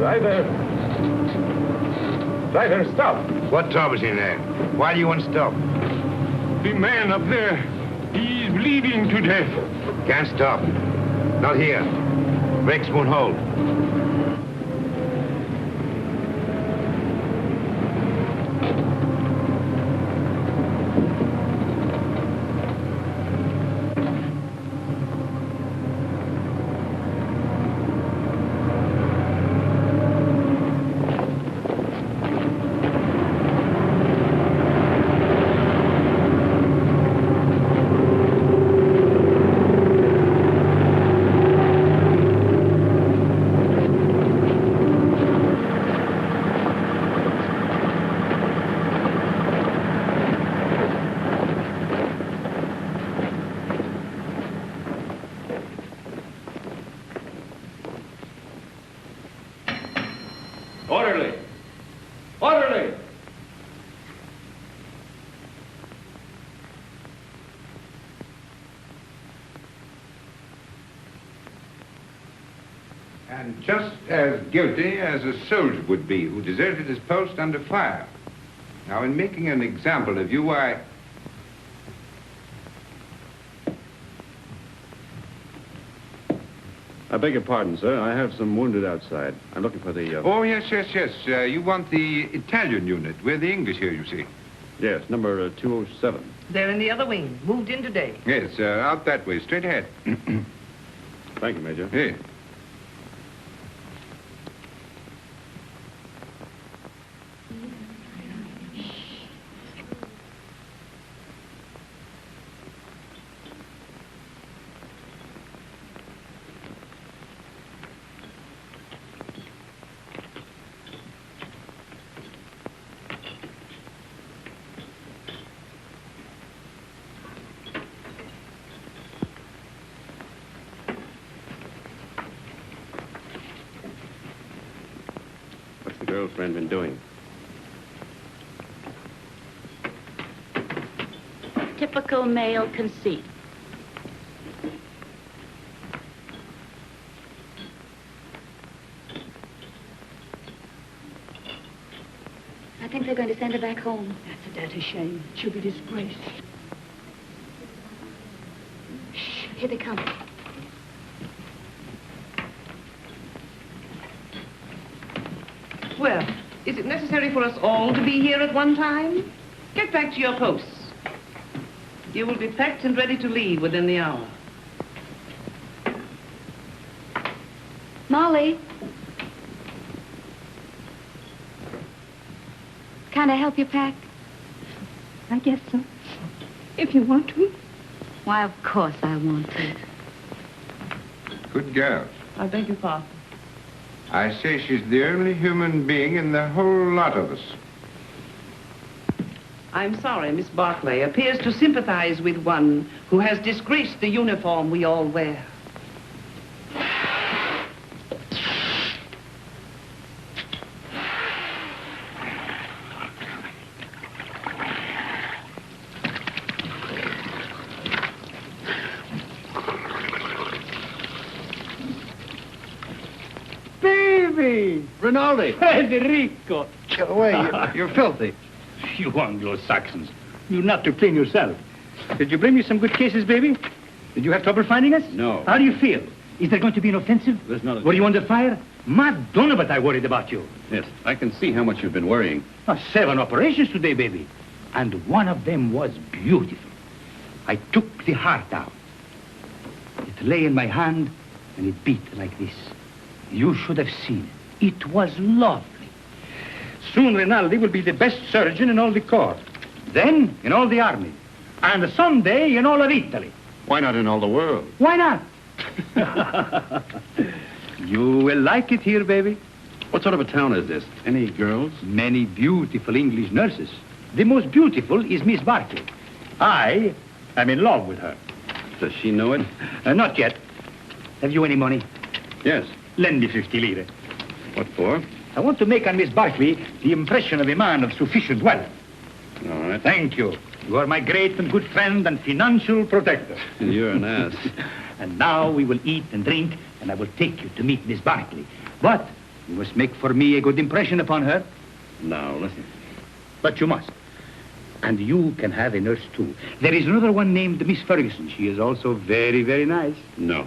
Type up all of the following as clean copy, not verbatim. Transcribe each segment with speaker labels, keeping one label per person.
Speaker 1: Driver! Driver, stop!
Speaker 2: What trouble's in there? Why do you want to stop?
Speaker 1: The man up there, he's bleeding to death.
Speaker 2: Can't stop. Not here. Brakes won't hold.
Speaker 1: Orderly! Orderly!
Speaker 3: And just as guilty as a soldier would be who deserted his post under fire. Now, in making an example of you, I...
Speaker 4: I beg your pardon, sir. I have some wounded outside. I'm looking for the...
Speaker 3: Oh, yes. You want the Italian unit. We're the English here, you see.
Speaker 4: Yes, number 207.
Speaker 5: They're in the other wing. Moved in today.
Speaker 3: Yes, out that way, straight ahead.
Speaker 4: Thank you, Major.
Speaker 3: Hey.
Speaker 4: What's the girlfriend been doing?
Speaker 6: Typical male conceit.
Speaker 7: I think they're going to send her back home.
Speaker 8: That's a dirty shame. She'll be disgraced.
Speaker 7: Shh, here they come.
Speaker 5: Well, is it necessary for us all to be here at one time? Get back to your posts. You will be packed and ready to leave within the hour.
Speaker 7: Molly. Can I help you pack?
Speaker 8: I guess so. If you want to.
Speaker 7: Why, of course I want to.
Speaker 3: Good girl.
Speaker 5: I beg your pardon.
Speaker 3: I say she's the only human being in the whole lot of us.
Speaker 5: I'm sorry, Miss Barclay appears to sympathize with one who has disgraced the uniform we all wear.
Speaker 9: Rinaldi!
Speaker 10: Federico!
Speaker 9: Get away. You're filthy.
Speaker 10: You Anglo-Saxons. You not to clean yourself. Did you bring me some good cases, baby? Did you have trouble finding us?
Speaker 4: No.
Speaker 10: How do you feel? Is there going to be an offensive?
Speaker 4: There's not a...
Speaker 10: Were you under fire? Madonna, but I worried about you.
Speaker 4: Yes, I can see how much you've been worrying.
Speaker 10: 7 operations today, baby. And one of them was beautiful. I took the heart out. It lay in my hand, and it beat like this. You should have seen it. It was lovely. Soon Rinaldi will be the best surgeon in all the corps. Then in all the army. And someday in all of Italy.
Speaker 4: Why not in all the world?
Speaker 10: Why not? You will like it here, baby.
Speaker 4: What sort of a town is this? Any girls?
Speaker 10: Many beautiful English nurses. The most beautiful is Miss Barclay. I am in love with her.
Speaker 4: Does she know it?
Speaker 10: Not yet. Have you any money?
Speaker 4: Yes.
Speaker 10: Lend me 50 lire.
Speaker 4: What for?
Speaker 10: I want to make on Miss Barclay the impression of a man of sufficient wealth.
Speaker 4: All right.
Speaker 10: Thank you. You are my great and good friend and financial protector.
Speaker 4: You're an ass.
Speaker 10: And now we will eat and drink, and I will take you to meet Miss Barclay. But You must make for me a good impression upon her.
Speaker 4: Now, listen.
Speaker 10: But you must. And you can have a nurse, too. There is another one named Miss Ferguson. She is also very, very nice.
Speaker 4: No.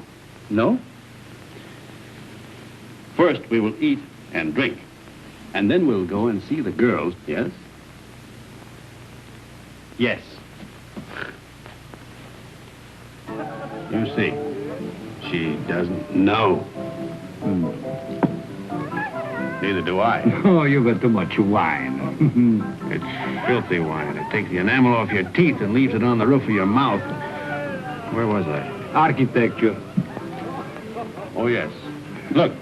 Speaker 10: No?
Speaker 4: First, we will eat and drink. And then we'll go and see the girls, yes?
Speaker 10: Yes.
Speaker 4: You see, she doesn't know. Neither do I.
Speaker 9: Oh, you got too much wine.
Speaker 4: It's filthy wine. It takes the enamel off your teeth and leaves it on the roof of your mouth. Where was I?
Speaker 9: Architecture.
Speaker 4: Oh, yes. Look,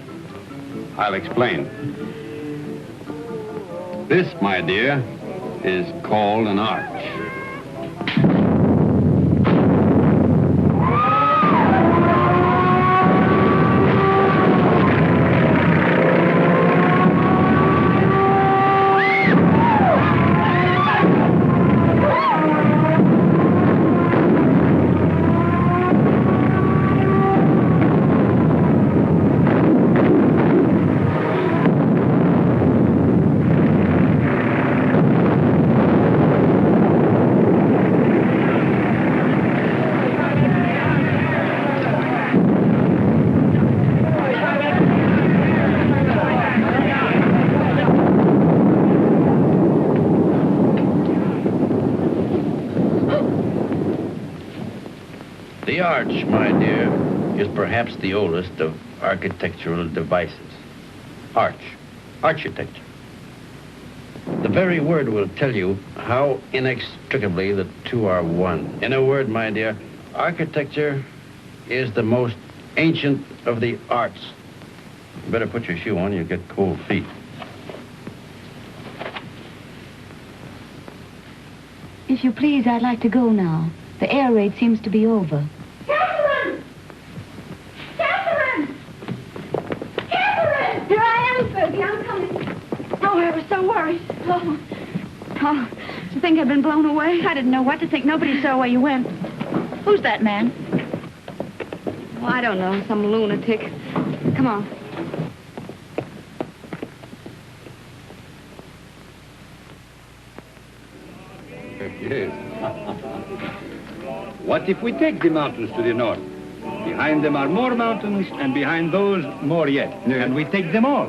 Speaker 4: I'll explain. This, my dear, is called an arch.
Speaker 11: The arch, my dear, is perhaps the oldest of architectural devices. Architecture. The very word will tell you how inextricably the two are one. In a word, my dear, architecture is the most ancient of the arts. You better put your shoe on, you'll get cold feet.
Speaker 7: If you please, I'd like to go now. The air raid seems to be over.
Speaker 8: Catherine! Catherine! Catherine! Here I am, Fergie. I'm coming. Oh, I was so worried.
Speaker 7: Oh, did you think I'd been blown away? I didn't know what to think. Nobody saw where you went. Who's that man? Oh, I don't know. Some lunatic. Come on.
Speaker 4: Yes. What if we take the mountains to the north? Behind them are more mountains, and behind those, more yet.
Speaker 10: Yeah. And we take them all.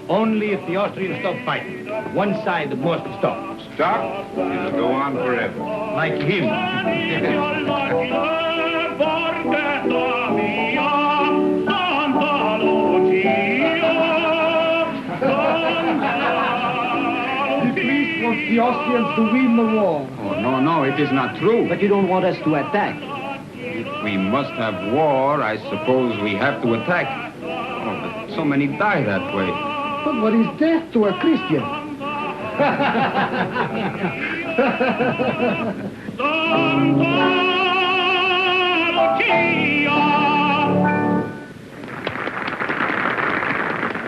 Speaker 10: Only if the Austrians stop fighting. One side must stop.
Speaker 3: Stop? It'll go on forever.
Speaker 10: Like him.
Speaker 9: The Austrians to win the war.
Speaker 3: Oh, no, it is not true.
Speaker 9: But you don't want us to attack.
Speaker 3: If we must have war, I suppose we have to attack. Oh, but so many die that way.
Speaker 9: But what is death to a Christian?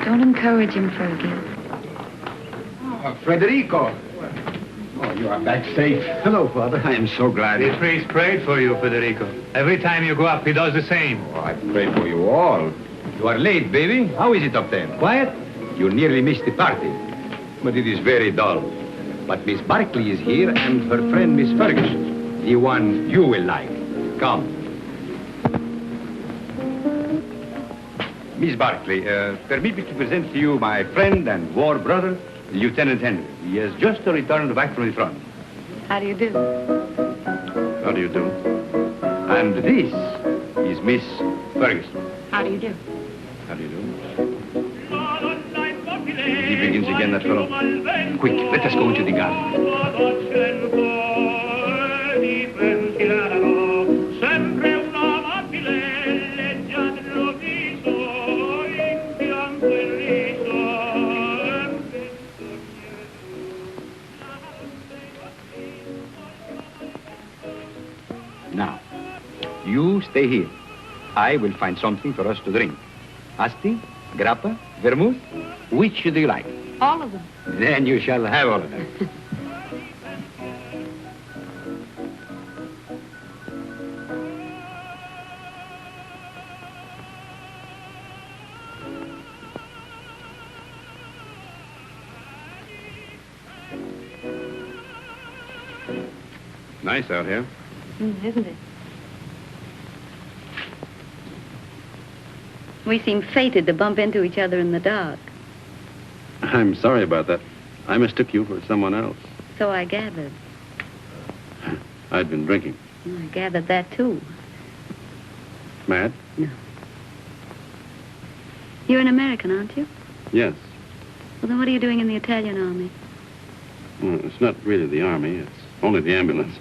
Speaker 7: Don't encourage him, Fergie.
Speaker 3: Federico. Oh, you are back safe.
Speaker 9: Hello, Father.
Speaker 3: I am so glad.
Speaker 2: The priest prayed for you, Federico. Every time you go up, he does the same.
Speaker 3: Oh, I pray for you all. You are late, baby. How is it up there?
Speaker 10: Quiet?
Speaker 3: You nearly missed the party. But it is very dull. But Miss Barkley is here and her friend Miss Ferguson. The one you will like. Come. Miss Barkley, permit me to present to you my friend and war brother, Lieutenant Henry. He has just returned back from the front.
Speaker 7: How do you do?
Speaker 3: How do you do? And this is Miss Ferguson.
Speaker 7: How do you do?
Speaker 3: How do you do? He begins again, that fellow. Quick, let us go into the garden. Now, you stay here. I will find something for us to drink. Asti, grappa, vermouth, which do you like?
Speaker 7: All of them.
Speaker 3: Then you shall have all of them.
Speaker 4: Nice out here.
Speaker 7: Isn't it? We seem fated to bump into each other in the dark.
Speaker 4: I'm sorry about that. I mistook you for someone else.
Speaker 7: So I gathered.
Speaker 4: I'd been drinking.
Speaker 7: I gathered that, too.
Speaker 4: Mad?
Speaker 7: No. You're an American, aren't you?
Speaker 4: Yes.
Speaker 7: Well, then what are you doing in the Italian army?
Speaker 4: Well, it's not really the army. It's only the ambulance.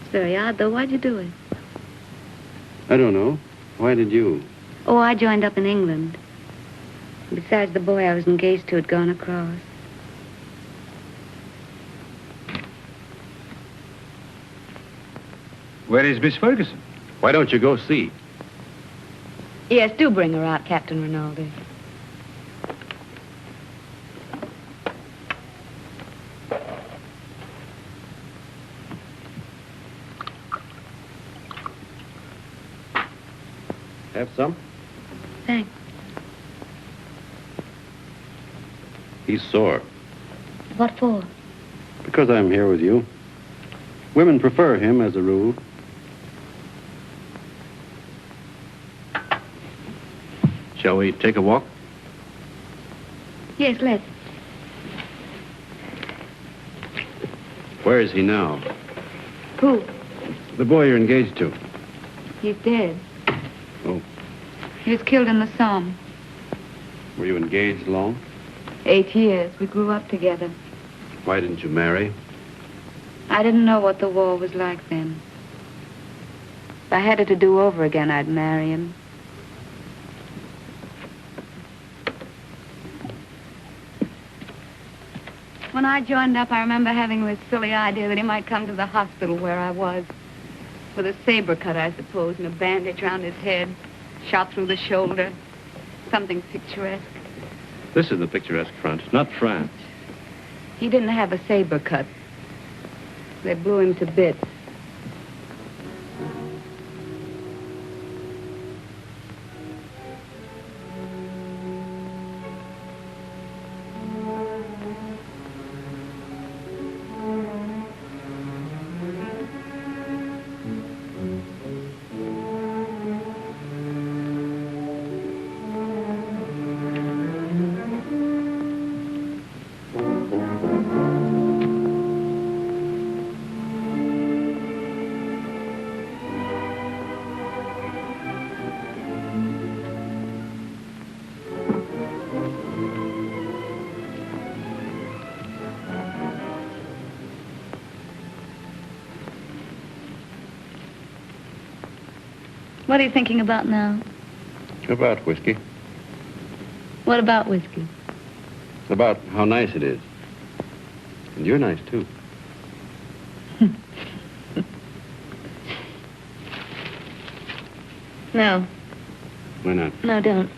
Speaker 7: It's very odd, though. Why'd you do it?
Speaker 4: I don't know. Why did you?
Speaker 7: Oh, I joined up in England. Besides, the boy I was engaged to had gone across.
Speaker 3: Where is Miss Ferguson?
Speaker 4: Why don't you go see?
Speaker 7: Yes, do bring her out, Captain Rinaldi.
Speaker 4: Have some?
Speaker 7: Thanks.
Speaker 4: He's sore.
Speaker 7: What for?
Speaker 4: Because I'm here with you. Women prefer him as a rule. Shall we take a walk?
Speaker 7: Yes, let's.
Speaker 4: Where is he now?
Speaker 7: Who?
Speaker 4: The boy you're engaged to.
Speaker 7: He's dead.
Speaker 4: Oh.
Speaker 7: He was killed in the Somme.
Speaker 4: Were you engaged long?
Speaker 7: 8 years. We grew up together.
Speaker 4: Why didn't you marry?
Speaker 7: I didn't know what the war was like then. If I had it to do over again, I'd marry him. When I joined up, I remember having this silly idea that he might come to the hospital where I was. With a saber cut, I suppose, and a bandage around his head, shot through the shoulder. Something picturesque.
Speaker 4: This is the picturesque front, not France.
Speaker 7: He didn't have a saber cut. They blew him to bits. What are you thinking about now?
Speaker 4: About whiskey.
Speaker 7: What about whiskey?
Speaker 4: About how nice it is. And you're nice, too.
Speaker 7: No.
Speaker 4: Why not?
Speaker 7: No, don't.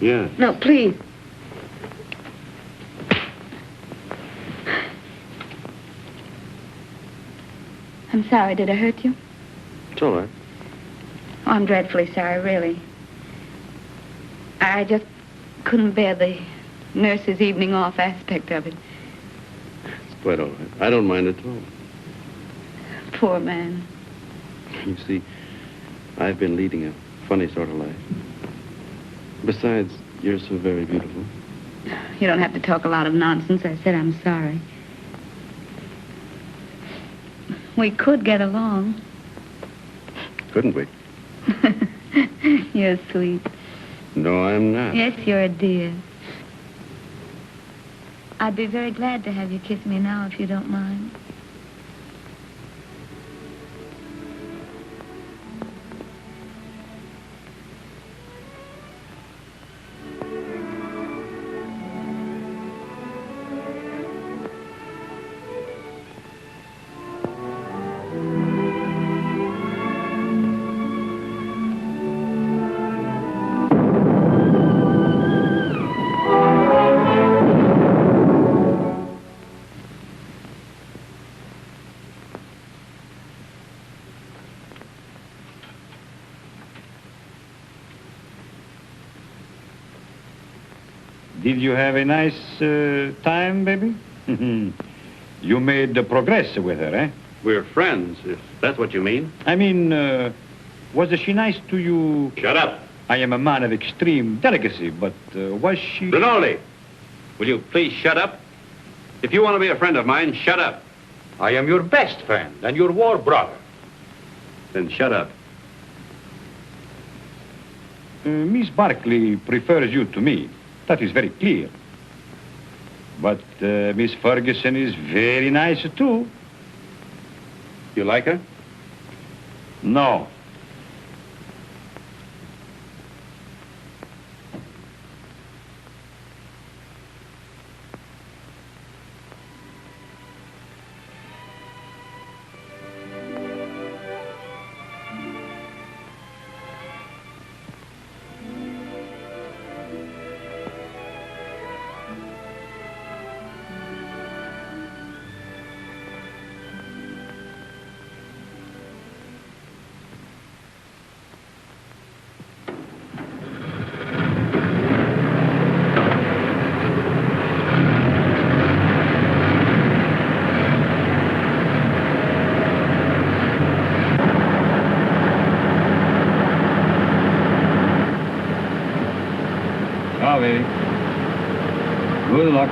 Speaker 4: Yeah.
Speaker 7: No, please. I'm sorry. Did I hurt you?
Speaker 4: It's all right.
Speaker 7: Oh, I'm dreadfully sorry, really. I just couldn't bear the nurse's evening off aspect of it.
Speaker 4: It's quite all right. I don't mind at all.
Speaker 7: Poor man.
Speaker 4: You see, I've been leading a funny sort of life. Besides, you're so very beautiful.
Speaker 7: You don't have to talk a lot of nonsense. I said I'm sorry. We could get along.
Speaker 4: Couldn't we?
Speaker 7: You're sweet.
Speaker 4: No, I'm not.
Speaker 7: Yes, you're a dear. I'd be very glad to have you kiss me now, if you don't mind.
Speaker 3: Did you have a nice time, baby? You made progress with her, eh?
Speaker 11: We're friends, if that's what you mean.
Speaker 10: I mean, was she nice to you?
Speaker 11: Shut up.
Speaker 10: I am a man of extreme delicacy, but was she...
Speaker 11: Rinaldi, will you please shut up? If you want to be a friend of mine, shut up.
Speaker 3: I am your best friend and your war brother.
Speaker 11: Then shut up.
Speaker 10: Miss Barkley prefers you to me. That is very clear. But Miss Ferguson is very nice, too.
Speaker 11: You like her?
Speaker 10: No. Ciao, baby. Good luck.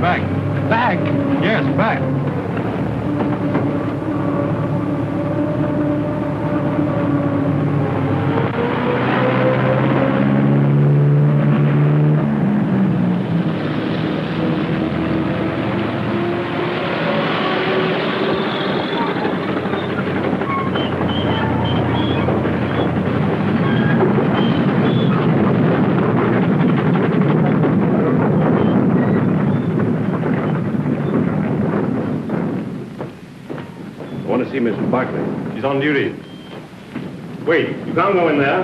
Speaker 11: Back. Back? Yes, back.
Speaker 2: See Mrs. Barkley. She's on duty. Wait, you can't go in there.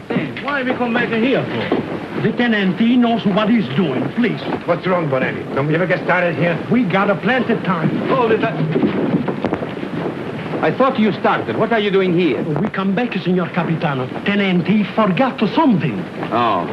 Speaker 9: Hey, why we come back here for? The tenant knows what he's doing, please.
Speaker 2: What's wrong, Bonetti? Don't we ever get started here?
Speaker 9: We got a plenty of time.
Speaker 3: Hold it. I thought you started. What are you doing here?
Speaker 9: We come back, Signor Capitano. Tenant forgot something.
Speaker 3: Oh.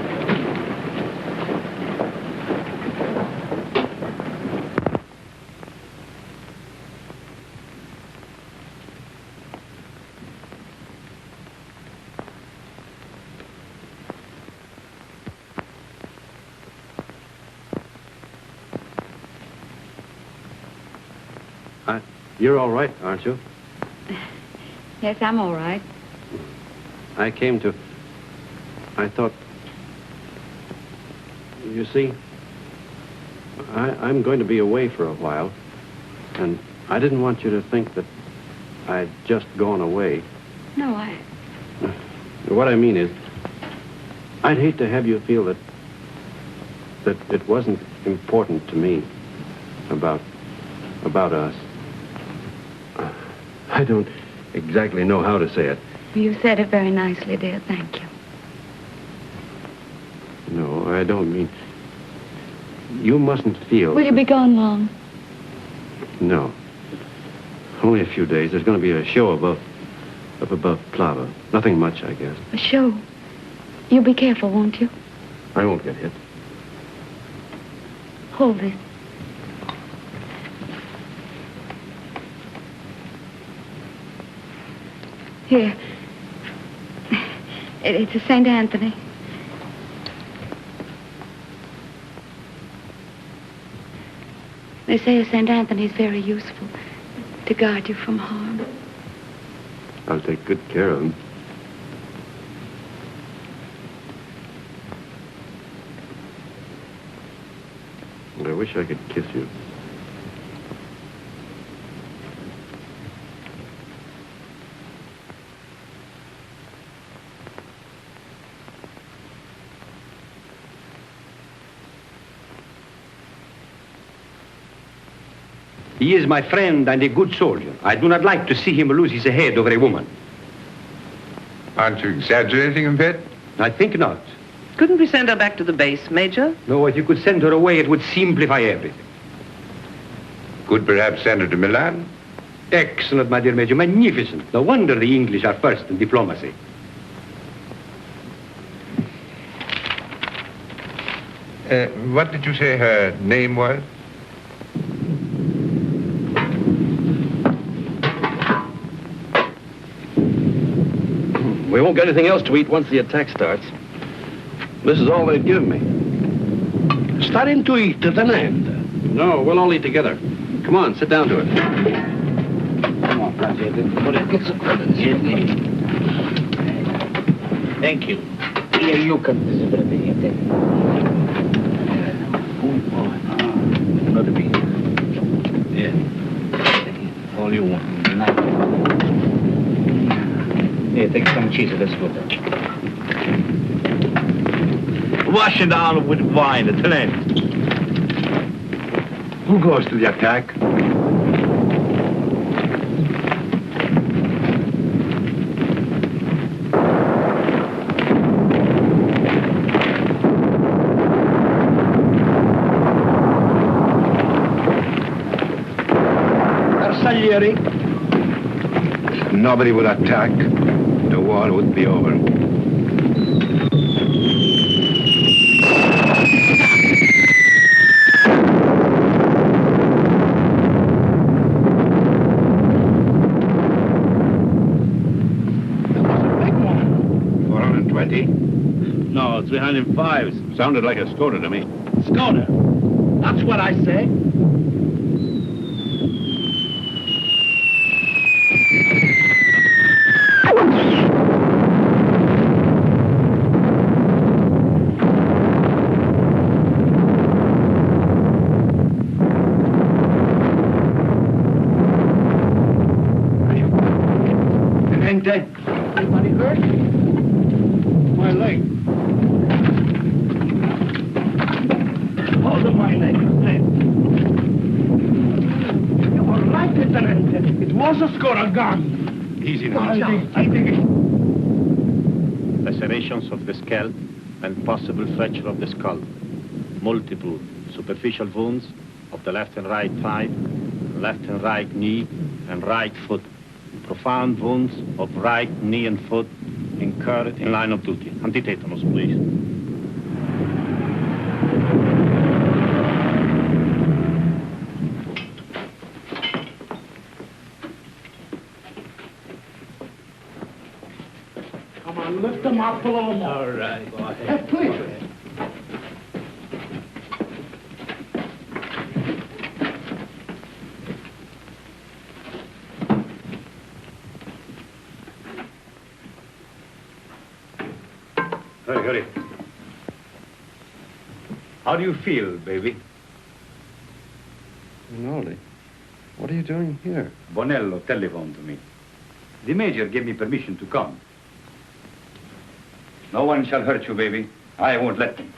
Speaker 11: You're all right, aren't you?
Speaker 7: Yes, I'm all right.
Speaker 11: I thought... You see, I'm going to be away for a while, and I didn't want you to think that I'd just gone away.
Speaker 7: No,
Speaker 11: What I mean is, I'd hate to have you feel that it wasn't important to me about us. I don't exactly know how to say it.
Speaker 7: You said it very nicely, dear. Thank you.
Speaker 11: No, I don't mean... You mustn't feel...
Speaker 7: Will you be gone long?
Speaker 11: No. Only a few days. There's going to be a show up above Plava. Nothing much, I guess.
Speaker 7: A show? You'll be careful, won't you?
Speaker 11: I won't get hit.
Speaker 7: Hold this. Here. It's a St. Anthony. They say St. Anthony's very useful to guard you from harm.
Speaker 4: I'll take good care of him. I wish I could kiss you.
Speaker 3: He is my friend and a good soldier. I do not like to see him lose his head over a woman.
Speaker 1: Aren't you exaggerating a bit?
Speaker 3: I think not.
Speaker 5: Couldn't we send her back to the base, Major?
Speaker 3: No, if you could send her away, it would simplify everything.
Speaker 1: Could perhaps send her to Milan?
Speaker 3: Excellent, my dear Major. Magnificent. No wonder the English are first in diplomacy.
Speaker 1: What did you say her name was?
Speaker 4: We won't get anything else to eat once the attack starts. This is all they've given me.
Speaker 9: Starting to eat at an end.
Speaker 4: No, we'll all eat together. Come on, sit down to it.
Speaker 9: Come on, thank you. Here, you can. Another piece. Yeah. All you want. Here, take some cheese. Let's go. Wash it down with wine at the end.
Speaker 1: Who goes to the attack?
Speaker 9: Arsaglieri.
Speaker 1: If nobody would attack, the war would be over.
Speaker 9: No, 305.
Speaker 4: Sounded like a Skoda to me.
Speaker 9: Skoda. That's what I say. Anybody hurt? My leg. Hold on my leg. You were right, Lieutenant. It was a Skoda gun.
Speaker 2: Easy now.
Speaker 9: I think it...
Speaker 2: Lacerations of the scalp and possible fracture of the skull. Multiple superficial wounds of the left and right thigh, left and right knee, and right foot. Profound wounds of right knee and foot incurred in line of duty. Antitetanus, please.
Speaker 9: Come on, lift them up a little more. All right, go ahead. Please.
Speaker 3: Hurry. How do you feel, baby?
Speaker 4: Rinaldi, what are you doing here?
Speaker 3: Bonello telephoned to me. The major gave me permission to come. No one shall hurt you, baby. I won't let them.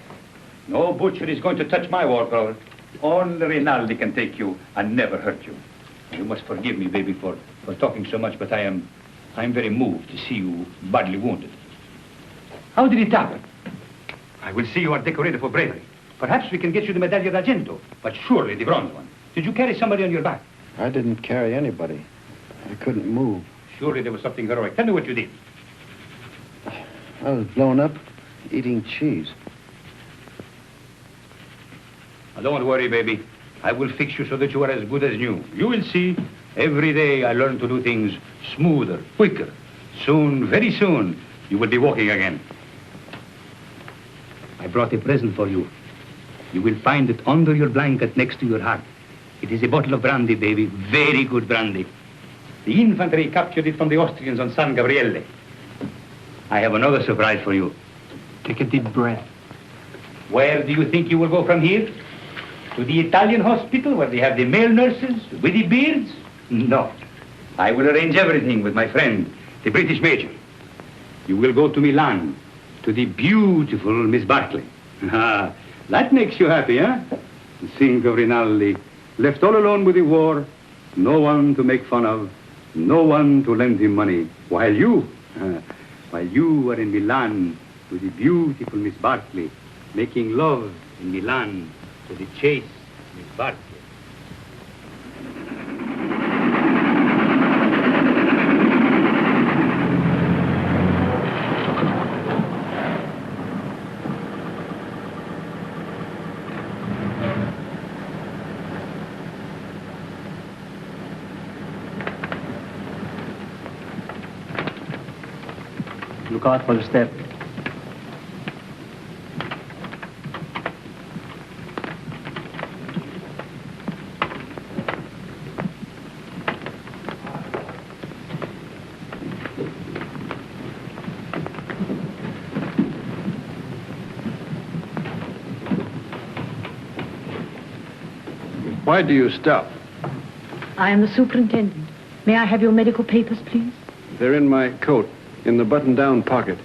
Speaker 3: No butcher is going to touch my war color. Only Rinaldi can take you and never hurt you. You must forgive me, baby, for talking so much, but I'm very moved to see you badly wounded. How did it happen? I will see you are decorated for bravery. Perhaps we can get you the Medaglia d'Argento, but surely the bronze one. Did you carry somebody on your back?
Speaker 4: I didn't carry anybody. I couldn't move.
Speaker 3: Surely there was something heroic. Tell me what you did.
Speaker 4: I was blown up eating cheese.
Speaker 3: Now, don't worry, baby. I will fix you so that you are as good as new. You will see. Every day I learn to do things smoother, quicker. Soon, very soon, you will be walking again. I brought a present for you. You will find it under your blanket next to your heart.
Speaker 10: It is a bottle of brandy, baby. Very good brandy. The infantry captured it from the Austrians on San Gabriele. I have another surprise for you.
Speaker 12: Take a deep breath.
Speaker 10: Where do you think you will go from here? To the Italian hospital where they have the male nurses with the beards? No. I will arrange everything with my friend, the British major. You will go to Milan, to the beautiful Miss Barclay. Ah, that makes you happy, huh? Think of Rinaldi, left all alone with the war, no one to make fun of, no one to lend him money, while you are in Milan with the beautiful Miss Barclay, making love in Milan to the chaste Miss Barclay.
Speaker 12: Look out for the step.
Speaker 11: Why do you stop?
Speaker 13: I am the superintendent. May I have your medical papers, please?
Speaker 11: They're in my coat, in the button-down pocket.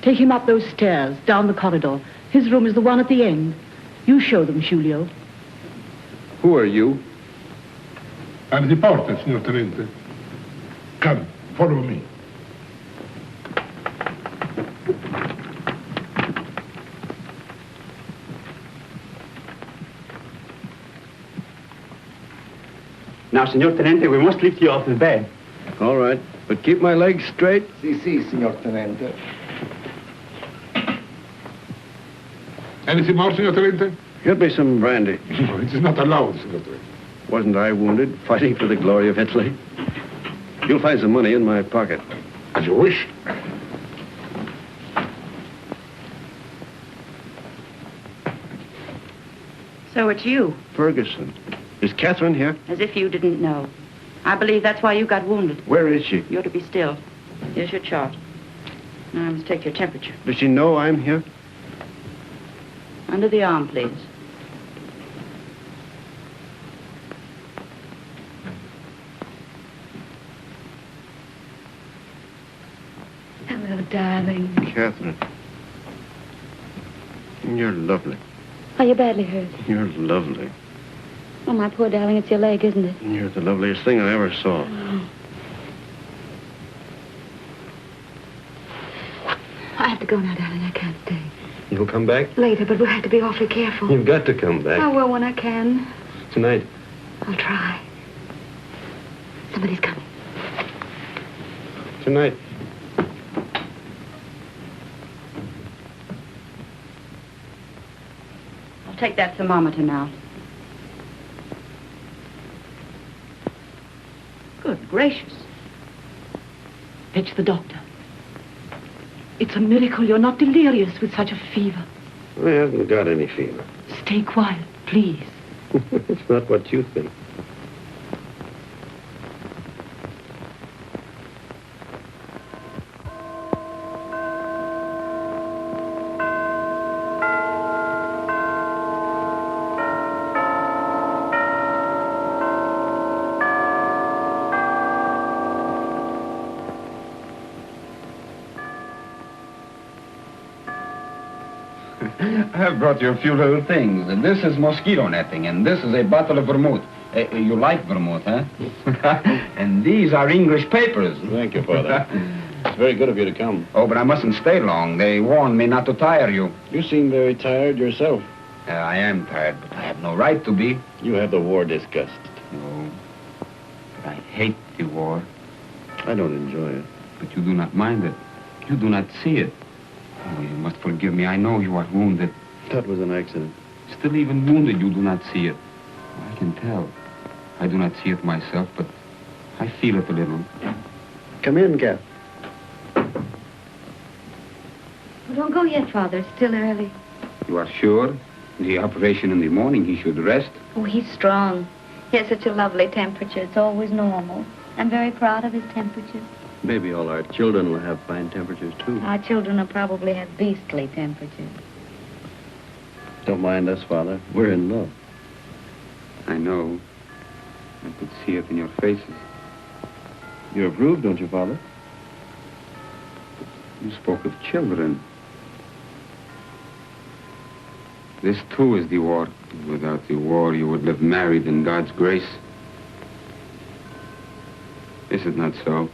Speaker 13: Take him up those stairs, down the corridor. His room is the one at the end. You show them, Giulio.
Speaker 11: Who are you?
Speaker 1: I'm the porter, signor Tenente. Come, follow me.
Speaker 12: Now, Signor Tenente, we must lift you off the bed.
Speaker 11: All right, but keep my legs straight.
Speaker 1: Si, signor Tenente. Anything more, signor Tenente?
Speaker 11: Get me some brandy.
Speaker 1: No, it is not allowed, signor Tenente.
Speaker 11: Wasn't I wounded, fighting for the glory of Italy? You'll find some money in my pocket.
Speaker 1: As you wish.
Speaker 6: So it's you.
Speaker 11: Ferguson. Is Catherine here?
Speaker 6: As if you didn't know. I believe that's why you got wounded.
Speaker 11: Where is she?
Speaker 6: You're to be still. Here's your chart. Now I must take your temperature.
Speaker 11: Does she know I'm here?
Speaker 6: Under the arm, please.
Speaker 7: Hello, darling.
Speaker 11: Catherine. You're lovely.
Speaker 7: Are you badly hurt?
Speaker 11: You're lovely.
Speaker 7: Oh, my poor darling, it's your leg, isn't it?
Speaker 11: You're the loveliest thing I ever saw.
Speaker 7: I have to go now, darling. I can't stay.
Speaker 11: You'll come back?
Speaker 7: Later, but we'll have to be awfully careful.
Speaker 11: You've got to come back.
Speaker 7: I will when I can.
Speaker 11: Tonight.
Speaker 7: I'll try. Somebody's coming.
Speaker 11: Tonight.
Speaker 6: I'll take that thermometer now. Good gracious.
Speaker 13: Fetch the doctor. It's a miracle you're not delirious with such a fever.
Speaker 11: I haven't got any fever.
Speaker 13: Stay quiet, please.
Speaker 11: It's not what you think.
Speaker 14: I've brought you a few little things. This is mosquito netting, and this is a bottle of vermouth. You like vermouth, huh? And these are English papers.
Speaker 11: Thank you, Father. It's very good of you to come.
Speaker 14: Oh, but I mustn't stay long. They warned me not to tire you.
Speaker 11: You seem very tired yourself.
Speaker 14: I am tired, but I have no right to be.
Speaker 11: You have the war disgust.
Speaker 14: No, but I hate the war.
Speaker 11: I don't enjoy it.
Speaker 14: But you do not mind it. You do not see it. Oh, you must forgive me. I know you are wounded.
Speaker 11: That was an accident.
Speaker 14: Still, even wounded, you do not see it. I can tell. I do not see it myself, but I feel it a little.
Speaker 11: Come in, Kath.
Speaker 7: Well, don't go yet, Father. It's still early.
Speaker 14: You are sure? The operation in the morning, he should rest.
Speaker 7: Oh, he's strong. He has such a lovely temperature. It's always normal. I'm very proud of his temperature.
Speaker 4: Maybe all our children will have fine temperatures, too.
Speaker 7: Our children will probably have beastly temperatures.
Speaker 4: Don't mind us, Father. We're in love.
Speaker 14: I know. I could see it in your faces.
Speaker 4: You approve, don't you, Father?
Speaker 14: You spoke of children. This, too, is the war. Without the war, you would live married in God's grace. Is it not so?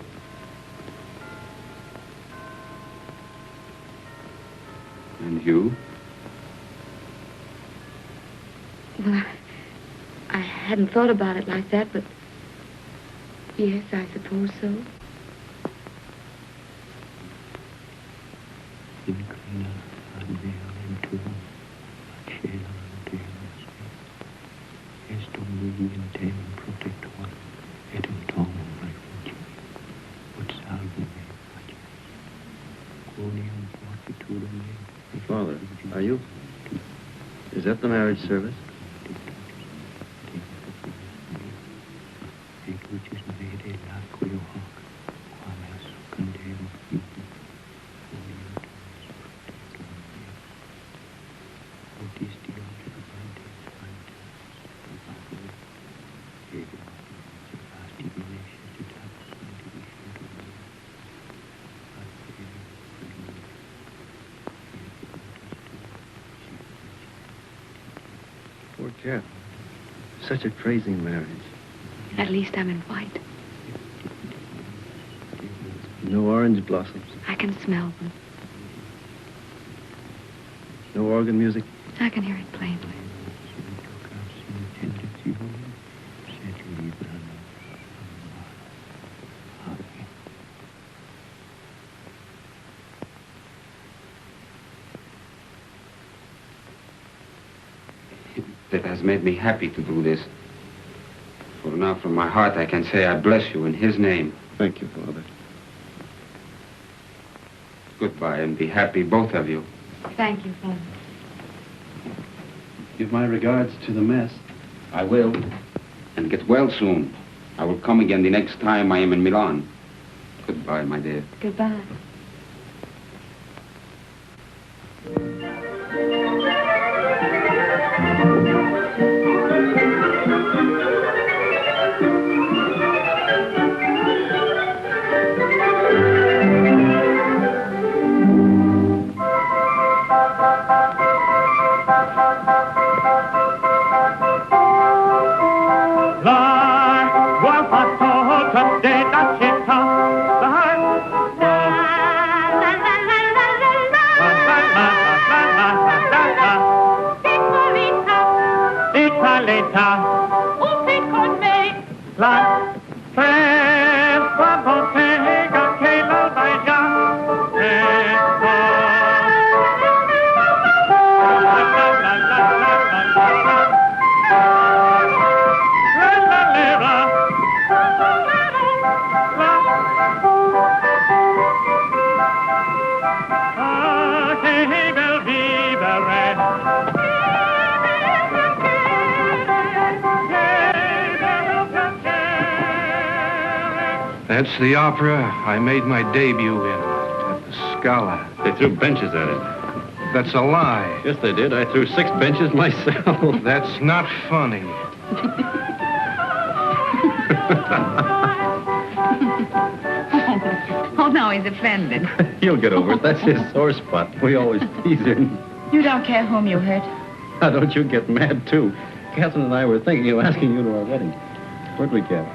Speaker 14: And you?
Speaker 7: Well, I hadn't thought about it like that, but yes, I suppose so.
Speaker 4: Father, are you? Is that the marriage service? Poor cat. Such a crazy marriage.
Speaker 7: At least I'm in white.
Speaker 4: No orange blossoms.
Speaker 7: I can smell them.
Speaker 4: No organ music.
Speaker 7: I can hear it plainly.
Speaker 14: That has made me happy to do this. For now, from my heart, I can say I bless you in his name.
Speaker 4: Thank you, Father.
Speaker 14: Goodbye, and be happy, both of you.
Speaker 7: Thank you, Father.
Speaker 4: Give my regards to the mess.
Speaker 14: I will. And get well soon. I will come again the next time I am in Milan. Goodbye, my dear.
Speaker 7: Goodbye.
Speaker 15: That's the opera I made my debut in at the Scala.
Speaker 4: They threw benches at it.
Speaker 15: That's a lie.
Speaker 4: Yes, they did. I threw 6 benches myself.
Speaker 15: That's not funny.
Speaker 7: Oh, no, he's offended.
Speaker 4: He'll get over it. That's his sore spot. We always tease him.
Speaker 6: You don't care whom you hurt.
Speaker 4: Now, don't you get mad, too. Catherine and I were thinking of asking you to our wedding. Where'd we get?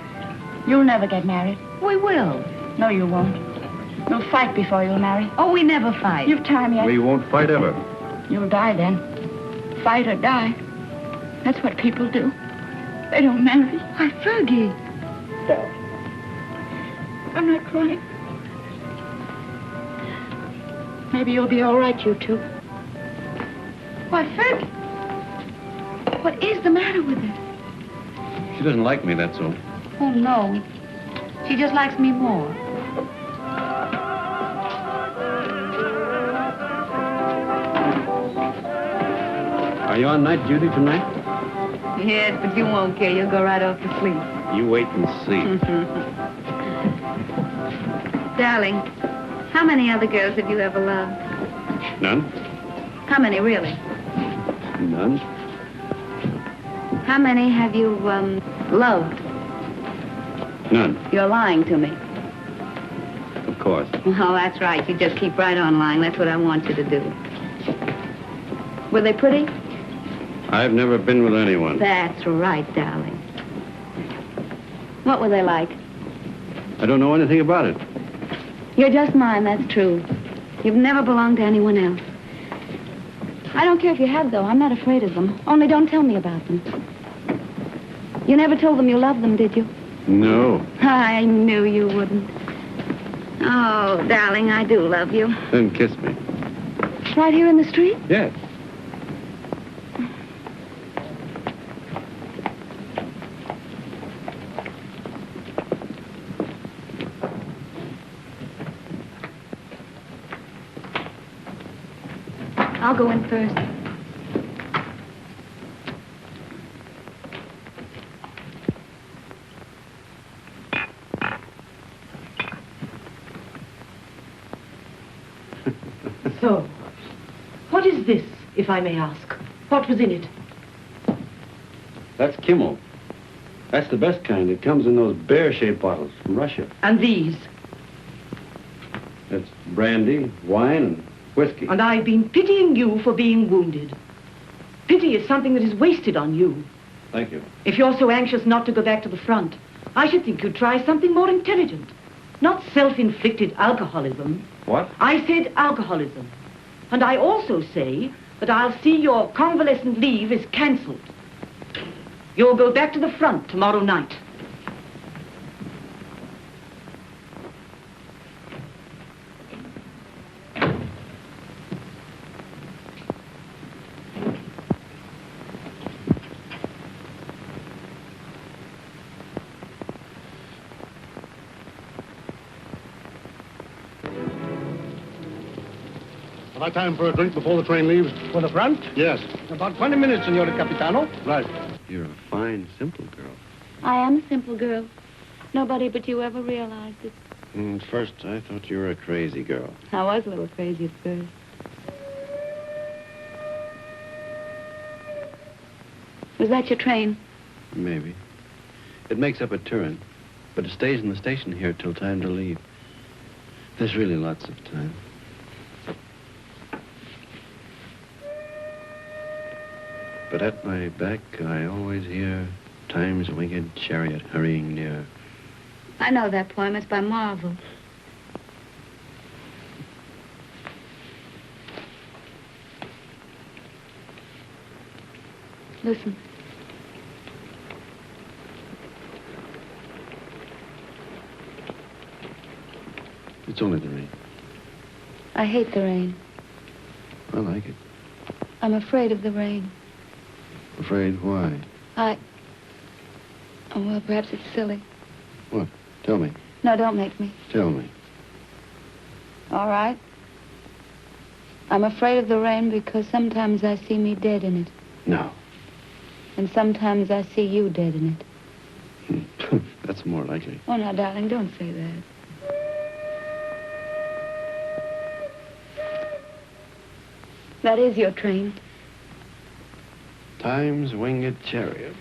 Speaker 6: You'll never get married.
Speaker 7: We will.
Speaker 6: No, you won't. You'll fight before you'll marry.
Speaker 7: Oh, we never fight.
Speaker 6: You've time yet.
Speaker 4: We won't fight ever.
Speaker 6: You'll die then. Fight or die. That's what people do. They don't marry.
Speaker 7: Why, Fergie.
Speaker 6: No. I'm not crying. Maybe you'll be all right, you two.
Speaker 7: Why, Fergie. What is the matter with her?
Speaker 4: She doesn't like me, that's all.
Speaker 7: Oh, no. She just likes me more.
Speaker 4: I
Speaker 11: Are you on night duty tonight?
Speaker 7: Yes, but you won't care. You'll go right off to sleep.
Speaker 11: You wait and see.
Speaker 7: Darling, how many other girls have you ever loved?
Speaker 11: None?
Speaker 7: How many, really?
Speaker 11: None?
Speaker 7: How many have you, loved?
Speaker 11: None,
Speaker 7: You're lying to me.
Speaker 11: of course.
Speaker 7: Oh, that's right. You just keep right on lying. That's what I want you to do. Were they pretty?
Speaker 11: I've never been with anyone.
Speaker 7: That's right, darling. What were they like?
Speaker 11: I don't know anything about it.
Speaker 7: You're just mine, that's true. You've never belonged to anyone else. I don't care if you have, though. I'm not afraid of them. Only don't tell me about them. You never told them you loved them, did you?
Speaker 11: No.
Speaker 7: I knew you wouldn't. Oh, darling, I do love you.
Speaker 11: Then kiss me.
Speaker 7: Right here in the street?
Speaker 11: Yes.
Speaker 7: I'll go in first.
Speaker 13: So, what is this, if I may ask? What was in it?
Speaker 11: That's Kimmel. That's the best kind. It comes in those bear-shaped bottles from Russia.
Speaker 13: And these?
Speaker 11: It's brandy, wine, and whiskey.
Speaker 13: And I've been pitying you for being wounded. Pity is something that is wasted on you.
Speaker 11: Thank you.
Speaker 13: If you're so anxious not to go back to the front, I should think you'd try something more intelligent. Not self-inflicted alcoholism.
Speaker 11: What?
Speaker 13: I said alcoholism. And I also say that I'll see your convalescent leave is cancelled. You'll go back to the front tomorrow night.
Speaker 9: Have I time for a drink before the train leaves?
Speaker 12: For the front?
Speaker 9: Yes.
Speaker 12: About 20 minutes, Signor Capitano.
Speaker 9: Right.
Speaker 11: You're a fine, simple girl.
Speaker 7: I am a simple girl. Nobody but you ever realized it.
Speaker 11: At first, I thought you were a crazy girl.
Speaker 7: I was a little crazy at first. Was that your train?
Speaker 11: Maybe. It makes up at Turin, but it stays in the station here till time to leave. There's really lots of time. But at my back, I always hear time's winged chariot hurrying near.
Speaker 7: I know that poem. It's by Marvel. Listen.
Speaker 11: It's only the rain.
Speaker 7: I hate the rain.
Speaker 11: I like it.
Speaker 7: I'm afraid of the rain.
Speaker 11: Afraid why?
Speaker 7: Oh, well, perhaps it's silly.
Speaker 11: What? Tell me.
Speaker 7: No, don't make me.
Speaker 11: Tell me.
Speaker 7: All right. I'm afraid of the rain because sometimes I see me dead in it.
Speaker 11: No.
Speaker 7: And sometimes I see you dead in it.
Speaker 11: That's more likely.
Speaker 7: Oh, now, darling, don't say that. That is your train.
Speaker 11: Time's winged chariot.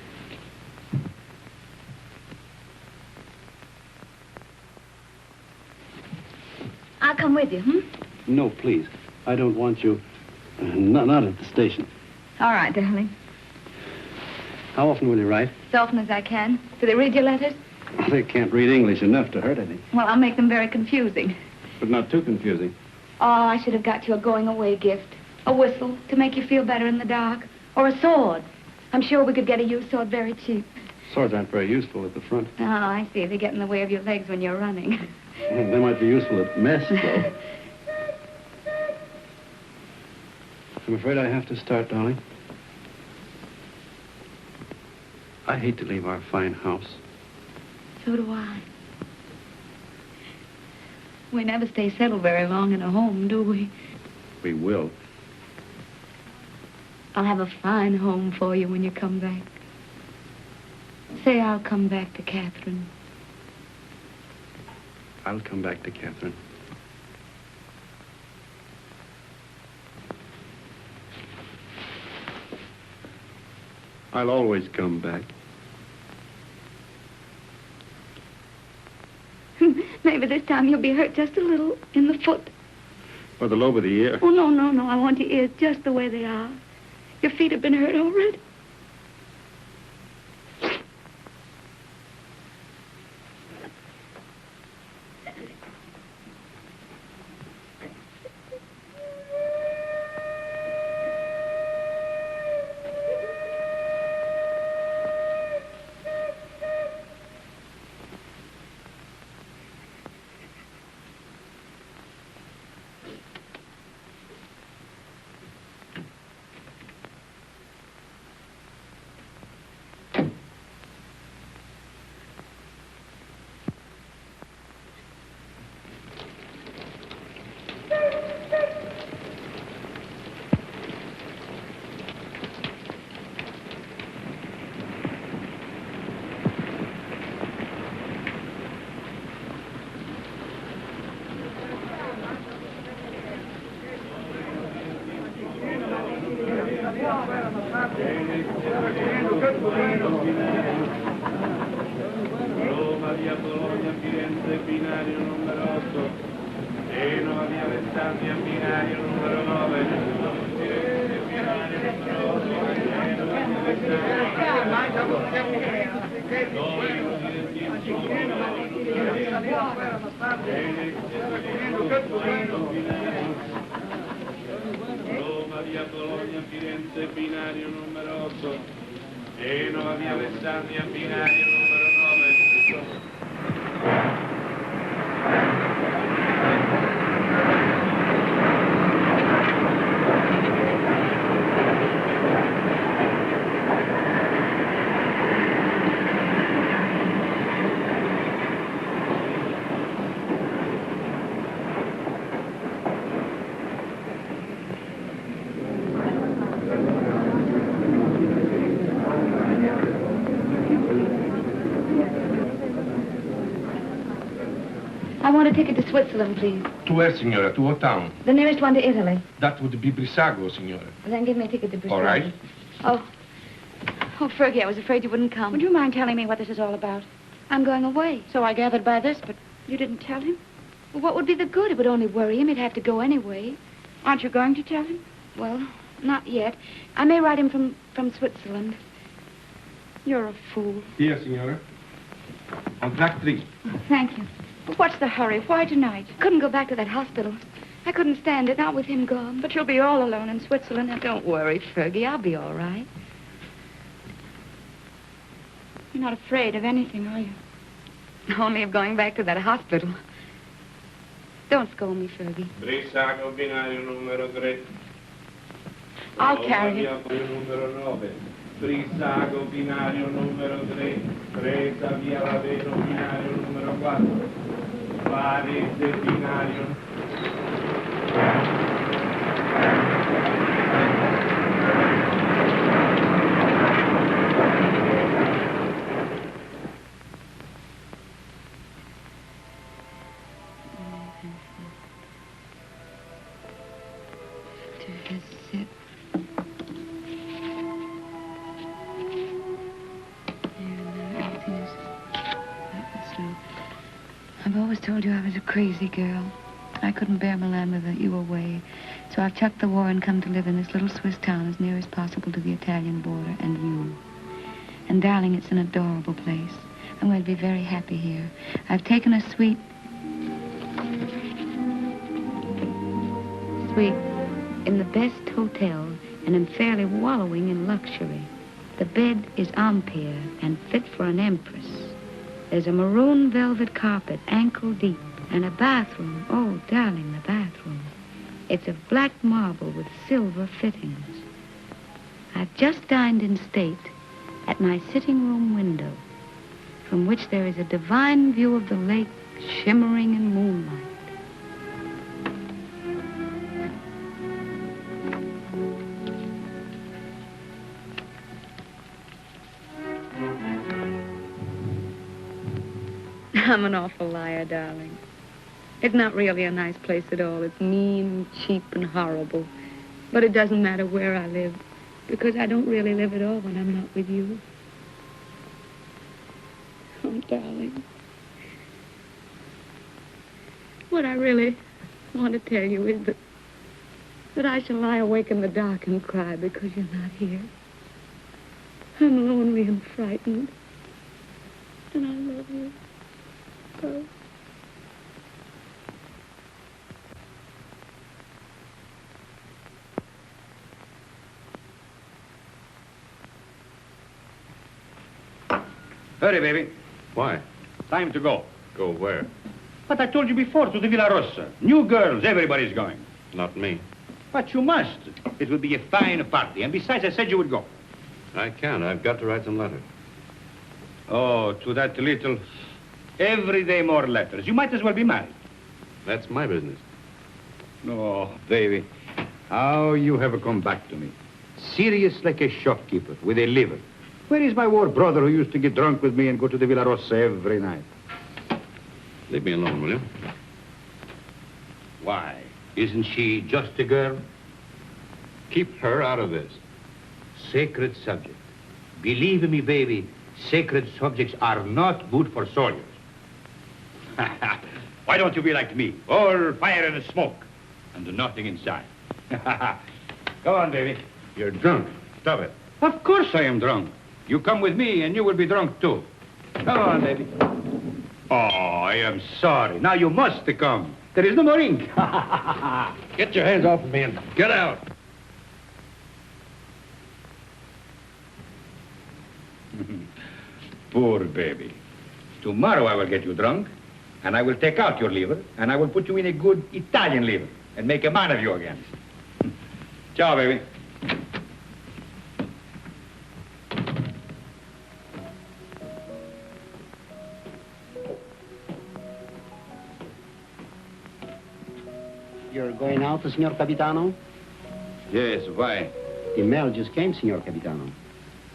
Speaker 7: I'll come with you, hmm?
Speaker 11: No, please. I don't want you. Not at the station.
Speaker 7: All right, darling.
Speaker 11: How often will you write?
Speaker 7: As often as I can. Do they read your letters?
Speaker 11: They can't read English enough to hurt any.
Speaker 7: Well, I'll make them very confusing.
Speaker 11: But not too confusing.
Speaker 7: Oh, I should have got you a going-away gift. A whistle to make you feel better in the dark. Or a sword. I'm sure we could get a used sword very cheap.
Speaker 11: Swords aren't very useful at the front.
Speaker 7: Oh, I see. They get in the way of your legs when you're running.
Speaker 11: They might be useful at mess, though. I'm afraid I have to start, darling. I hate to leave our fine house.
Speaker 7: So do I. We never stay settled very long in a home, do we?
Speaker 11: We will.
Speaker 7: I'll have a fine home for you when you come back. Say I'll come back to Catherine.
Speaker 4: I'll come back to Catherine. I'll always come back.
Speaker 7: Maybe this time you'll be hurt just a little in the foot.
Speaker 4: Or the lobe of the ear.
Speaker 7: Oh, no, no, no. I want your ears just the way they are. Your feet have been hurt already.
Speaker 15: Roma via Bologna, Firenze, binario numero 8. Genova via Alessandria, binario numero 9. Firenze, binario numero 8. Genova via Roma via Bologna, Firenze, binario numero 8. Genova via Alessandria, binario numero 9.
Speaker 7: I want a ticket to Switzerland, please.
Speaker 1: To where, signora? To what town?
Speaker 7: The nearest one to Italy.
Speaker 1: That would be Brissago, signora.
Speaker 7: Well, then give me a ticket to Brazil.
Speaker 1: All right.
Speaker 7: Oh, Fergie, I was afraid you wouldn't come.
Speaker 6: Would you mind telling me what this is all about?
Speaker 7: I'm going away.
Speaker 6: So I gathered by this, but you didn't tell him?
Speaker 7: Well, what would be the good? It would only worry him. He'd have to go anyway.
Speaker 6: Aren't you going to tell him?
Speaker 7: Well, not yet. I may write him from Switzerland.
Speaker 6: You're a fool.
Speaker 1: Here, signora. On track 3.
Speaker 7: Oh, thank you.
Speaker 6: But what's the hurry? Why tonight?
Speaker 7: Couldn't go back to that hospital. I couldn't stand it, not with him gone.
Speaker 6: But you'll be all alone in Switzerland.
Speaker 7: Now, don't worry, Fergie. I'll be all right.
Speaker 6: You're not afraid of anything, are you?
Speaker 7: Only of going back to that hospital. Don't scold me, Fergie.
Speaker 15: Brissago, binario numero 3.
Speaker 6: I'll carry you.
Speaker 15: Numero 9. Brissago, binario numero 3. Presa via Laveno, binario numero 4. Varese, binario.
Speaker 7: I've always told you I was a crazy girl. I couldn't bear Milan with you away. So I've chucked the war and come to live in this little Swiss town as near as possible to the Italian border and you. And darling, it's an adorable place. I'm going to be very happy here. I've taken a suite in the best hotel and am fairly wallowing in luxury. The bed is Ampere and fit for an empress. There's a maroon velvet carpet, ankle deep, and a bathroom. Oh, darling, the bathroom. It's of black marble with silver fittings. I've just dined in state at my sitting room window, from which there is a divine view of the lake shimmering in moonlight. I'm an awful liar, darling. It's not really a nice place at all. It's mean and cheap and horrible. But it doesn't matter where I live, because I don't really live at all when I'm not with you. Oh, darling. What I really want to tell you is that I shall lie awake in the dark and cry because you're not here. I'm lonely and frightened. And I love you. So.
Speaker 3: Hurry, baby.
Speaker 11: Why?
Speaker 3: Time to go.
Speaker 11: Go where?
Speaker 3: But I told you before, to the Villa Rossa. New girls, everybody's going.
Speaker 11: Not me.
Speaker 3: But you must. It will be a fine party. And besides, I said you would go.
Speaker 11: I can't. I've got to write some letters.
Speaker 3: Oh, to that little... Every day more letters. You might as well be married.
Speaker 11: That's my business.
Speaker 3: Oh, baby. How you have come back to me. Serious like a shopkeeper with a liver. Where is my war brother who used to get drunk with me and go to the Villa Rossa every night?
Speaker 11: Leave me alone, will you?
Speaker 3: Why? Isn't she just a girl?
Speaker 11: Keep her out of this.
Speaker 3: Sacred subject. Believe me, baby, sacred subjects are not good for soldiers. Why don't you be like me? All fire and smoke, and nothing inside. Go on, baby.
Speaker 11: You're drunk. Stop it.
Speaker 3: Of course I am drunk. You come with me, and you will be drunk, too. Come on, baby. Oh, I am sorry. Now you must come. There is no more ink.
Speaker 11: Get your hands off of me and get out.
Speaker 3: Poor baby. Tomorrow I will get you drunk, and I will take out your liver, and I will put you in a good Italian liver, and make a man of you again. Ciao, baby.
Speaker 12: You're going out, Signor Capitano?
Speaker 3: Yes, why?
Speaker 12: The mail just came, Signor Capitano.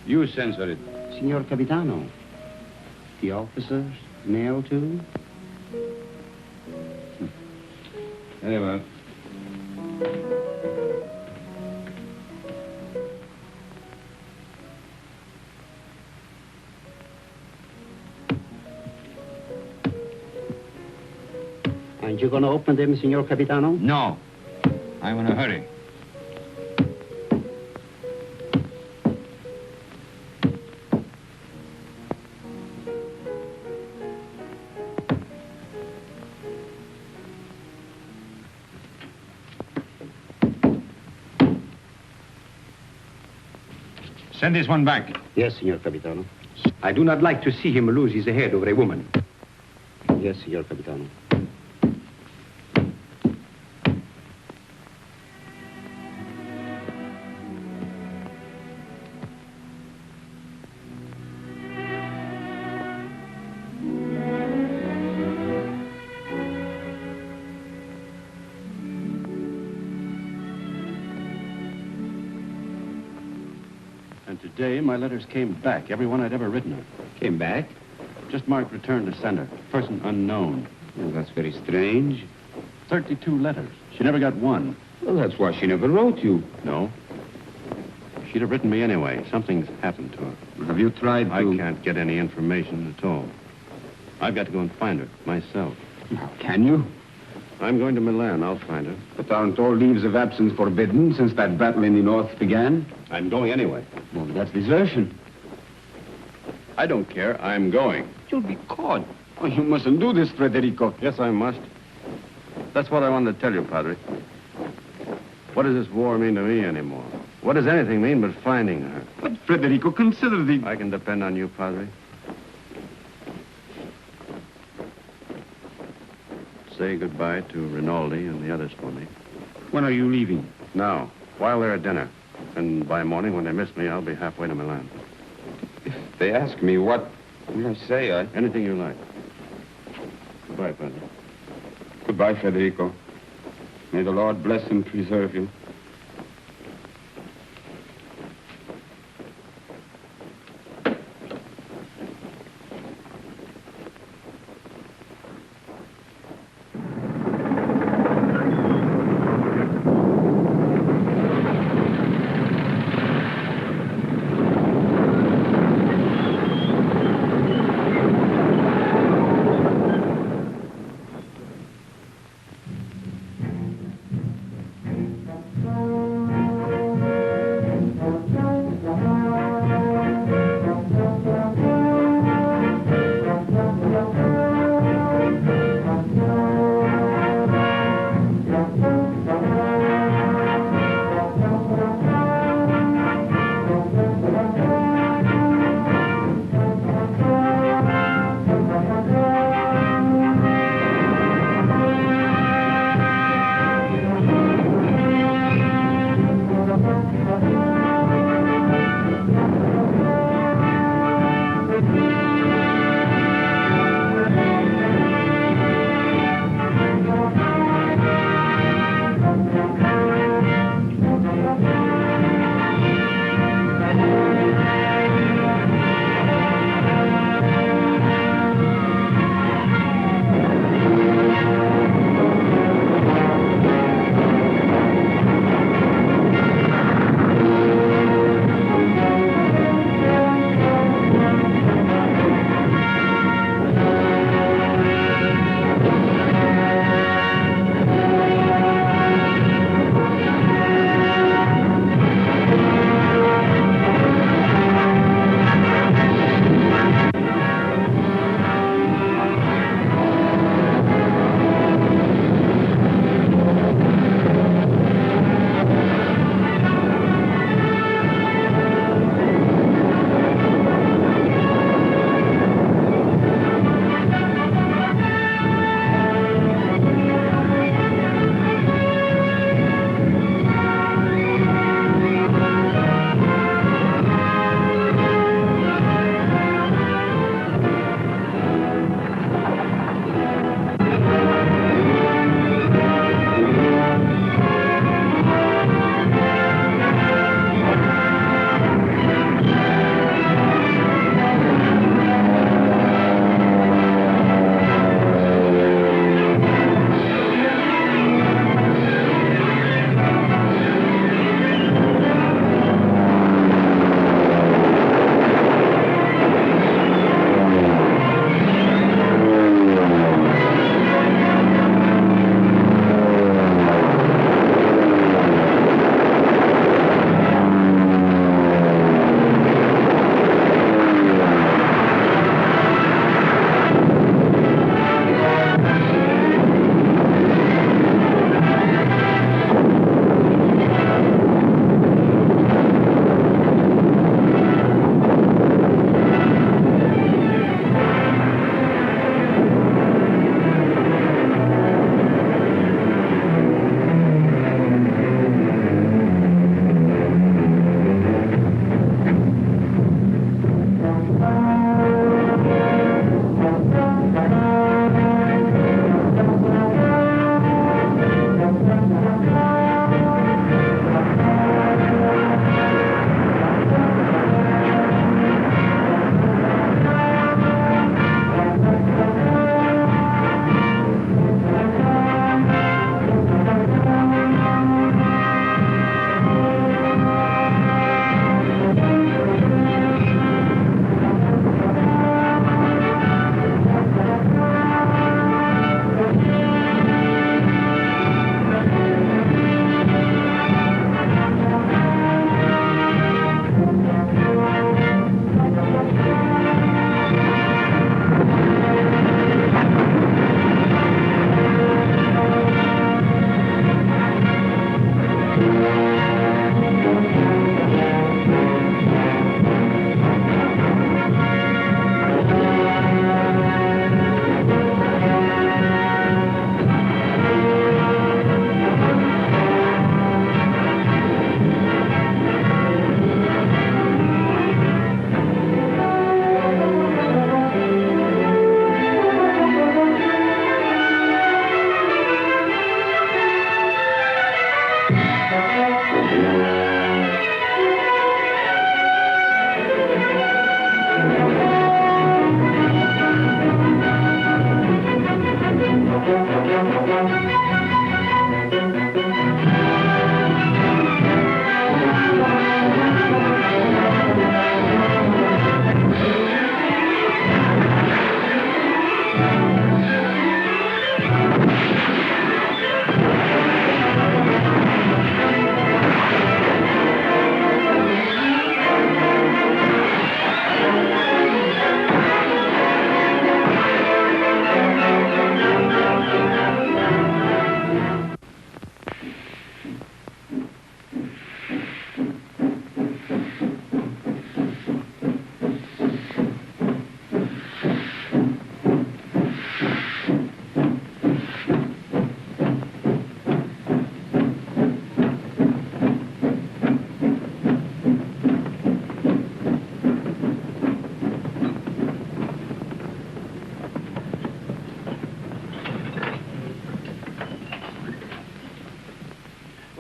Speaker 3: You censor it.
Speaker 12: Signor Capitano, the officers mail too?
Speaker 3: Very well.
Speaker 12: Aren't you going to open them, Signor Capitano?
Speaker 3: No. I'm in a hurry. Send this one back.
Speaker 12: Yes, Signor Capitano.
Speaker 3: I do not like to see him lose his head over a woman.
Speaker 12: Yes, Signor Capitano.
Speaker 11: Today, my letters came back, every one I'd ever written her.
Speaker 14: Came back?
Speaker 11: Just marked return to sender. Person unknown.
Speaker 14: Well, that's very strange.
Speaker 11: 32 letters. She never got one.
Speaker 14: Well, that's why she never wrote you.
Speaker 11: No. She'd have written me anyway. Something's happened to her.
Speaker 14: Have you tried to...
Speaker 11: I can't get any information at all. I've got to go and find her, myself.
Speaker 14: Now, can you?
Speaker 11: I'm going to Milan. I'll find her.
Speaker 14: But aren't all leaves of absence forbidden since that battle in the north began?
Speaker 11: I'm going anyway.
Speaker 14: Well, that's desertion.
Speaker 11: I don't care. I'm going.
Speaker 14: You'll be caught. Oh, you mustn't do this, Federico.
Speaker 11: Yes, I must. That's what I wanted to tell you, Padre. What does this war mean to me anymore? What does anything mean but finding her?
Speaker 14: But, Federico, consider the...
Speaker 11: I can depend on you, Padre. Say goodbye to Rinaldi and the others for me.
Speaker 14: When are you leaving?
Speaker 11: Now, while they're at dinner. And by morning, when they miss me, I'll be halfway to Milan.
Speaker 14: If they ask me what will I say,
Speaker 11: Anything you like. Goodbye, Padre.
Speaker 14: Goodbye, Federico. May the Lord bless and preserve you.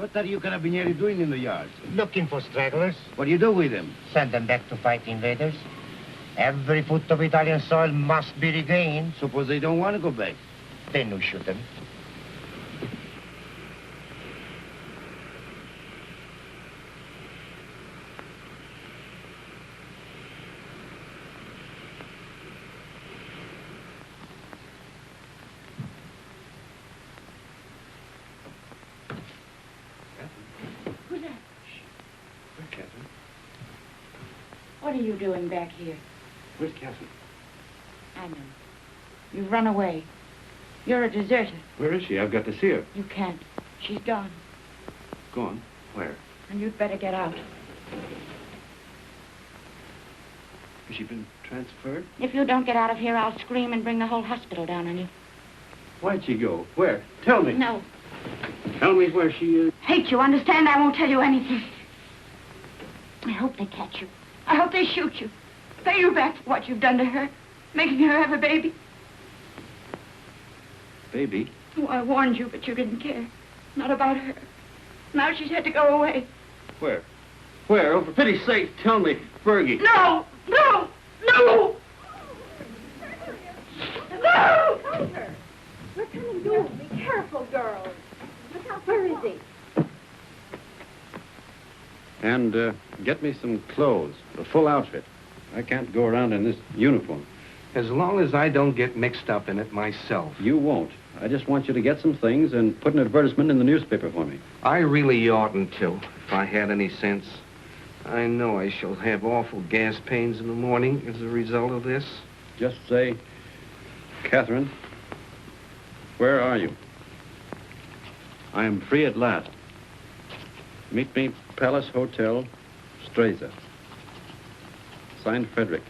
Speaker 11: What are you carabinieri doing in the yard?
Speaker 16: Looking for stragglers.
Speaker 11: What do you do with them?
Speaker 16: Send them back to fight invaders. Every foot of Italian soil must be regained.
Speaker 11: Suppose they don't want to go back.
Speaker 16: Then we shoot them.
Speaker 6: Who's that?
Speaker 11: Where's Catherine?
Speaker 6: What are you doing back here?
Speaker 11: Where's Catherine?
Speaker 6: I know. You've run away. You're a deserter.
Speaker 11: Where is she? I've got to see her.
Speaker 6: You can't. She's gone.
Speaker 11: Gone? Where?
Speaker 6: And you'd better get out.
Speaker 11: Has she been transferred?
Speaker 6: If you don't get out of here, I'll scream and bring the whole hospital down on you.
Speaker 11: Why'd she go? Where? Tell me.
Speaker 6: No.
Speaker 11: Tell me where she is.
Speaker 6: Hate you, understand? I won't tell you anything. I hope they catch you. I hope they shoot you. Pay you back for what you've done to her. Making her have a baby.
Speaker 11: Baby?
Speaker 6: Oh, I warned you, but you didn't care. Not about her. Now she's had to go away.
Speaker 11: Where? Where? Oh, for pity's sake, tell me. Fergie.
Speaker 6: No! No! No! No!
Speaker 8: We're coming through. Be careful, girls. Look out, where is he?
Speaker 4: And get me some clothes, a full outfit. I can't go around in this uniform.
Speaker 17: As long as I don't get mixed up in it myself.
Speaker 4: You won't. I just want you to get some things and put an advertisement in the newspaper for me.
Speaker 17: I really oughtn't to, if I had any sense. I know I shall have awful gas pains in the morning as a result of this.
Speaker 4: Just say, Catherine, where are you? I am free at last. Meet me, Palace Hotel, Streza. Signed, Frederick.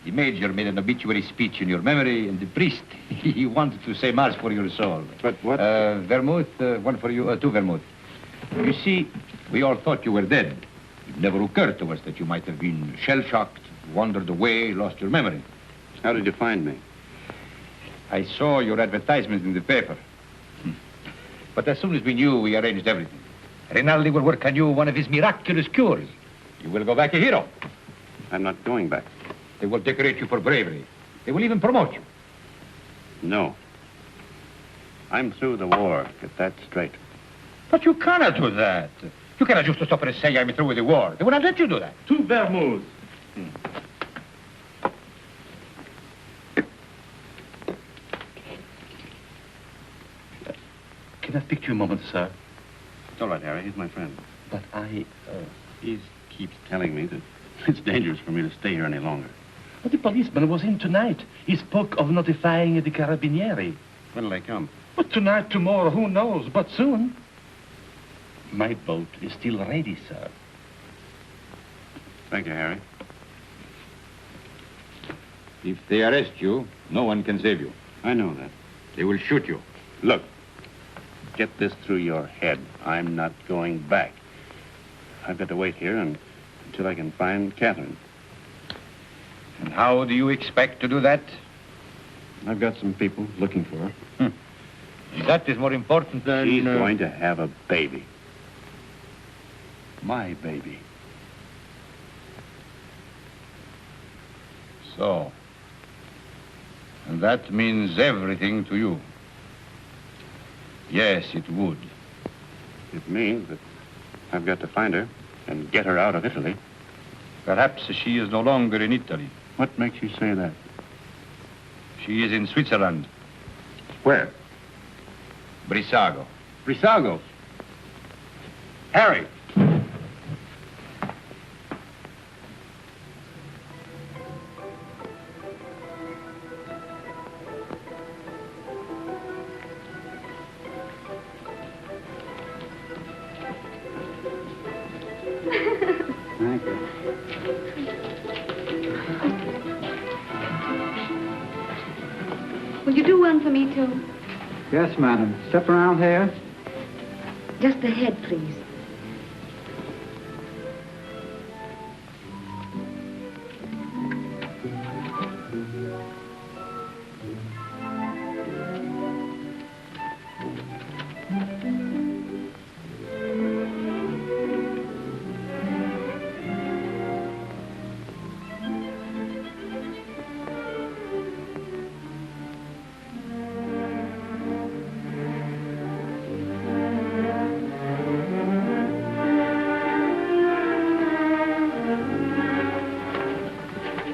Speaker 3: The major made an obituary speech in your memory, and the priest, he wanted to say mass for your soul.
Speaker 4: But what?
Speaker 3: Vermouth, one for you, two vermouth. You see, we all thought you were dead. It never occurred to us that you might have been shell-shocked, wandered away, lost your memory.
Speaker 4: How did you find me?
Speaker 3: I saw your advertisement in the paper. But as soon as we knew, we arranged everything. Rinaldi will work on you one of his miraculous cures. You will go back a hero.
Speaker 4: I'm not going back.
Speaker 3: They will decorate you for bravery. They will even promote you.
Speaker 4: No. I'm through the war. Get that straight.
Speaker 3: But you cannot do that. You cannot just stop and say I'm through with the war. They will not let you do that.
Speaker 15: Two vermouths.
Speaker 9: Can I speak to you a moment, sir?
Speaker 4: It's all right, Harry. He's my friend.
Speaker 9: But
Speaker 4: He keeps telling me that it's dangerous for me to stay here any longer.
Speaker 9: But the policeman was in tonight. He spoke of notifying the carabinieri.
Speaker 4: When'll they come?
Speaker 9: But tonight, tomorrow, who knows? But soon. My boat is still ready, sir.
Speaker 4: Thank you, Harry.
Speaker 3: If they arrest you, no one can save you.
Speaker 4: I know that.
Speaker 3: They will shoot you.
Speaker 4: Look, get this through your head. I'm not going back. I've got to wait here until I can find Catherine.
Speaker 3: And how do you expect to do that?
Speaker 4: I've got some people looking for her.
Speaker 3: That is more important than...
Speaker 4: She's going to have a baby. My baby.
Speaker 3: So. And that means everything to you. Yes, it would.
Speaker 4: It means that I've got to find her and get her out of Italy.
Speaker 3: Perhaps she is no longer in Italy.
Speaker 4: What makes you say that?
Speaker 3: She is in Switzerland.
Speaker 4: Where?
Speaker 3: Brissago.
Speaker 4: Brissago. Harry.
Speaker 7: Will you do one for me, too?
Speaker 10: Yes, madam. Step around here.
Speaker 7: Just the head, please.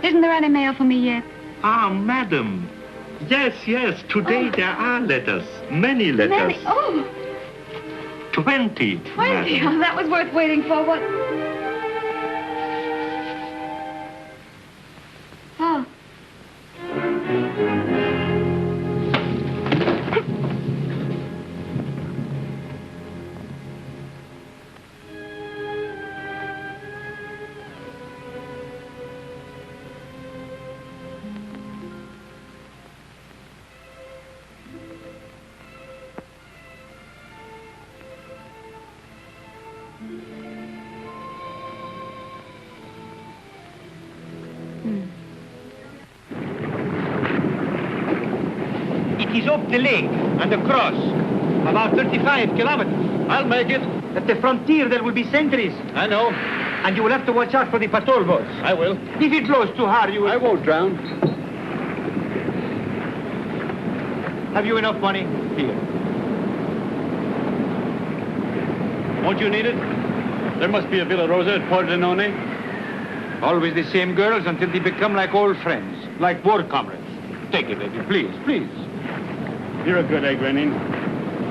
Speaker 7: Isn't there any mail for me yet?
Speaker 18: Ah, madam. Yes, yes. Today there are letters. Many letters.
Speaker 7: Many? Oh,
Speaker 18: 20.
Speaker 7: 20.
Speaker 18: madam.
Speaker 7: Oh, that was worth waiting for. What? Oh.
Speaker 10: It is up the lake and across. About 35 kilometers. I'll make it. At the frontier, there will be sentries. I know. And you will have to watch out for the patrol boats. I will. If it blows too hard, you will... I won't drown. Have you enough money? Here.
Speaker 9: Won't you need it? There must be a Villa Rosa at Pordenone.
Speaker 10: Always the same girls until they become like old friends, like war comrades. Take it, baby, please, please.
Speaker 9: You're a good egg, Renin.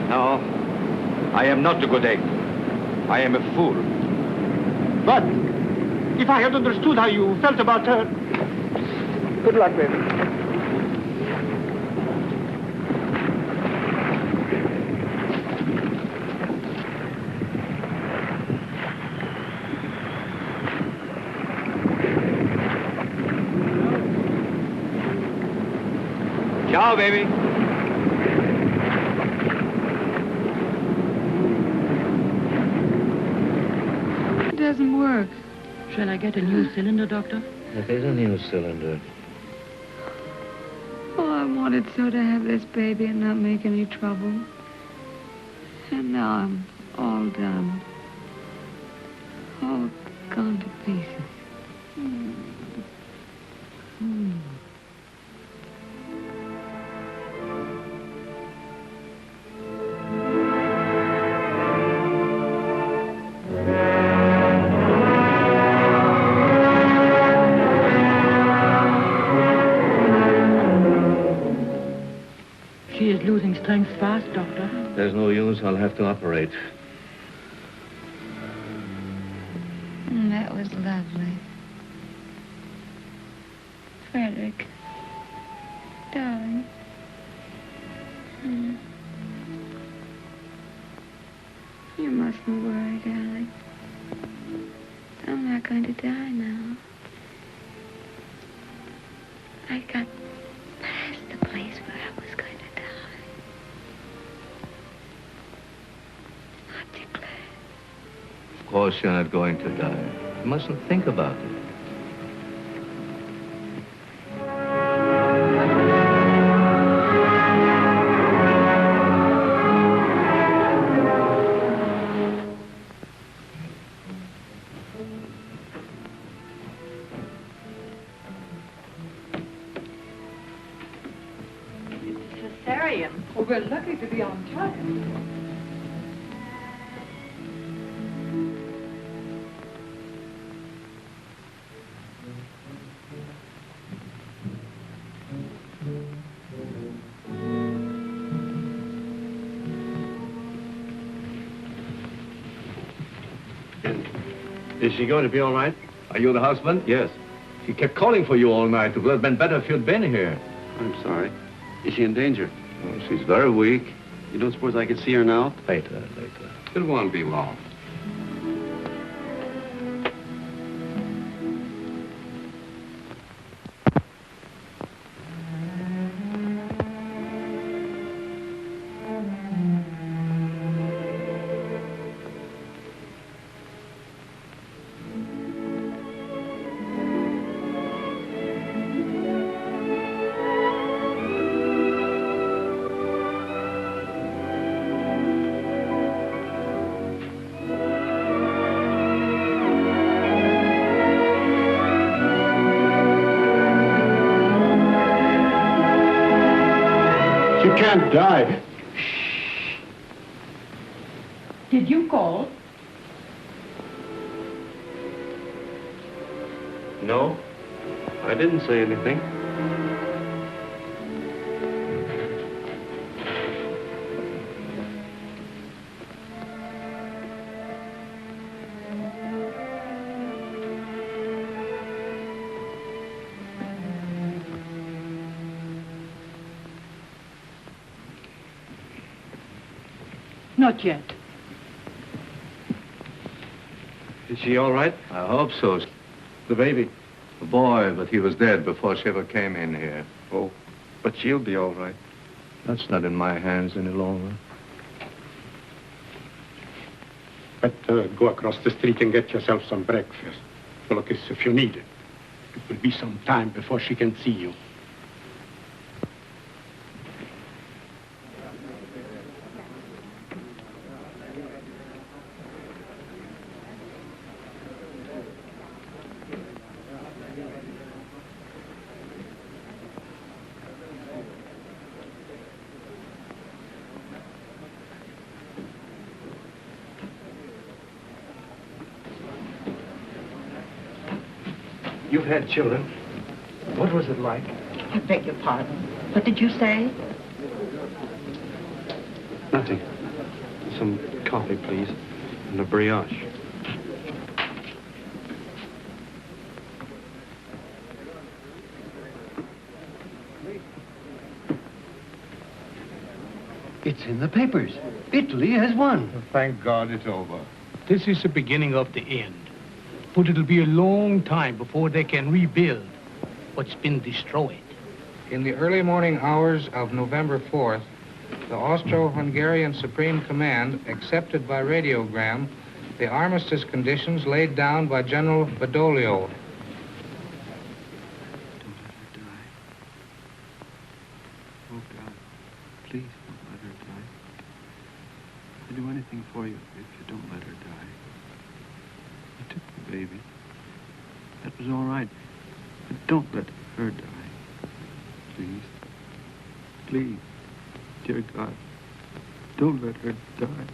Speaker 10: No, I am not a good egg. I am a fool. But if I had understood how you felt about her... Good luck, baby. Ciao, baby.
Speaker 19: It doesn't work. Shall I get a new cylinder, Doctor?
Speaker 17: It is a new cylinder.
Speaker 7: Oh, I wanted so to have this baby and not make any trouble. And now I'm all done. All gone to pieces.
Speaker 19: She is losing strength fast, Doctor.
Speaker 17: There's no use. I'll have to operate.
Speaker 7: That was lovely. Frederick. Darling. You mustn't worry, darling. I'm not going to die now. I got past the place where I was going to die. Aren't you glad?
Speaker 17: Of course you're not going to die. You mustn't think about it.
Speaker 13: Cesarean. Well, we're lucky to be on time.
Speaker 11: Is she going to be all right? Are you the husband? Yes. She kept calling for you all night. It would have been better if you'd been here.
Speaker 4: I'm sorry. Is she in danger?
Speaker 17: Oh, she's very weak.
Speaker 4: You don't suppose I could see her now?
Speaker 17: Later. It won't be long.
Speaker 9: can't die.
Speaker 19: Did you call?
Speaker 17: No, I didn't say anything.
Speaker 19: Not yet.
Speaker 17: Is she all right?
Speaker 18: I hope so.
Speaker 17: The baby?
Speaker 18: The boy, but he was dead before she ever came in here.
Speaker 17: Oh, but she'll be all right.
Speaker 18: That's not in my hands any longer.
Speaker 9: Better go across the street and get yourself some breakfast. Look, if you need it. It will be some time before she can see you.
Speaker 10: You've had children. What was it like?
Speaker 6: I beg your pardon. What did you say?
Speaker 17: Nothing. Some coffee, please, and a brioche.
Speaker 11: It's in the papers. Italy has won.
Speaker 18: Thank God it's over.
Speaker 9: This is the beginning of the end. But it'll be a long time before they can rebuild what's been destroyed.
Speaker 20: In the early morning hours of November 4th, the Austro-Hungarian Supreme Command accepted by radiogram the armistice conditions laid down by General Badoglio.
Speaker 17: Oh, God, please don't let her die. I'll do anything for you if you don't let her die. I took the baby. That was all right. But don't let her die. Please. Please. Dear God, don't let her die.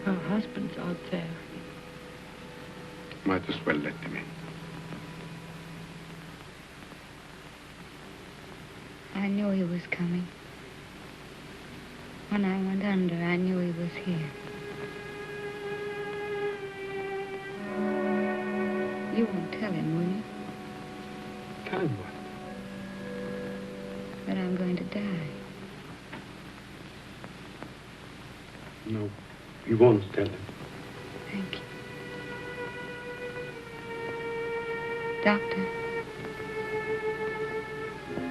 Speaker 19: Her husband's out there.
Speaker 9: Might as well let him in.
Speaker 7: I knew he was coming. When I went under, I knew he was here. You won't tell him, will you?
Speaker 9: Tell him what?
Speaker 7: That I'm going to die.
Speaker 9: No, you won't tell him.
Speaker 7: Thank you. Doctor,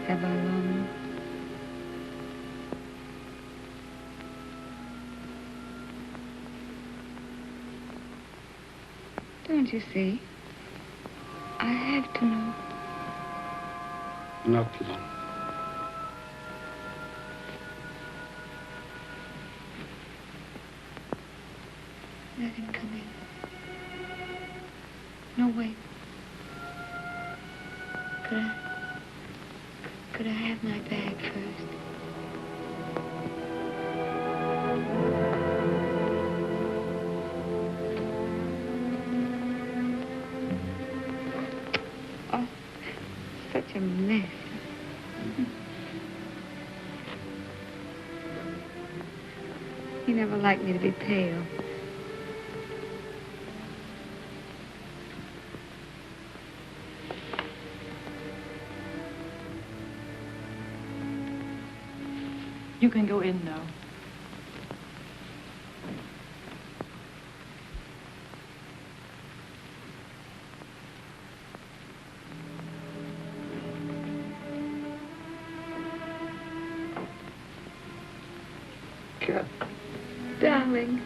Speaker 7: have I long? Don't you see? I have to know.
Speaker 9: Not long.
Speaker 7: Let him come in. No, wait. Could I have my bag first? Oh, such a mess. He never liked me to be pale.
Speaker 19: You can go in now.
Speaker 7: Darling.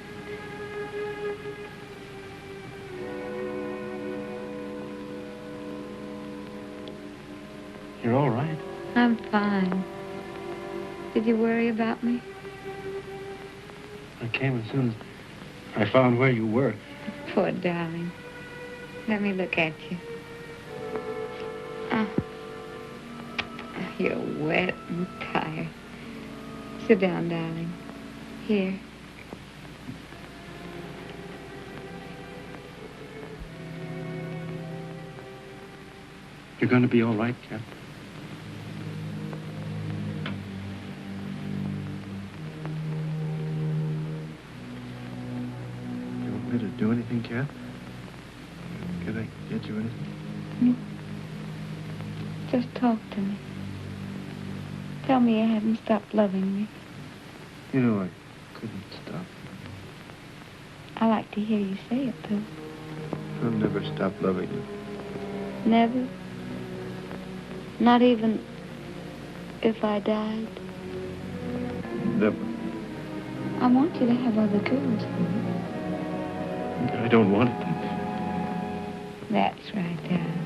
Speaker 17: You're all right.
Speaker 7: I'm fine. Did you worry about me?
Speaker 17: I came as soon as I found where you were.
Speaker 7: Poor darling. Let me look at you. Oh. You're wet and tired. Sit down, darling. Here.
Speaker 17: You're going to be all right, Cap? You want me to do anything, Cap? Can I get you anything?
Speaker 7: No. Just talk to me. Tell me you haven't stopped loving me.
Speaker 17: You know, I couldn't stop.
Speaker 7: I like to hear you say it, too.
Speaker 17: I'll never stop loving you.
Speaker 7: Never? Not even if I died?
Speaker 17: Never.
Speaker 7: I want you to have other girls.
Speaker 17: I don't want them.
Speaker 7: That's right, darling.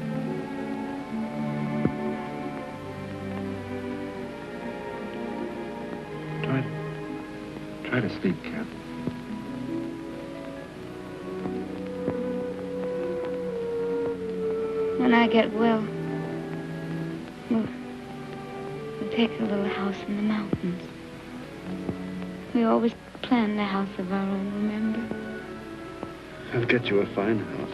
Speaker 17: Try to sleep, Cap.
Speaker 7: When I get well, we'll take a little house in the mountains. We always planned a house of our own, remember?
Speaker 17: I'll get you a fine house.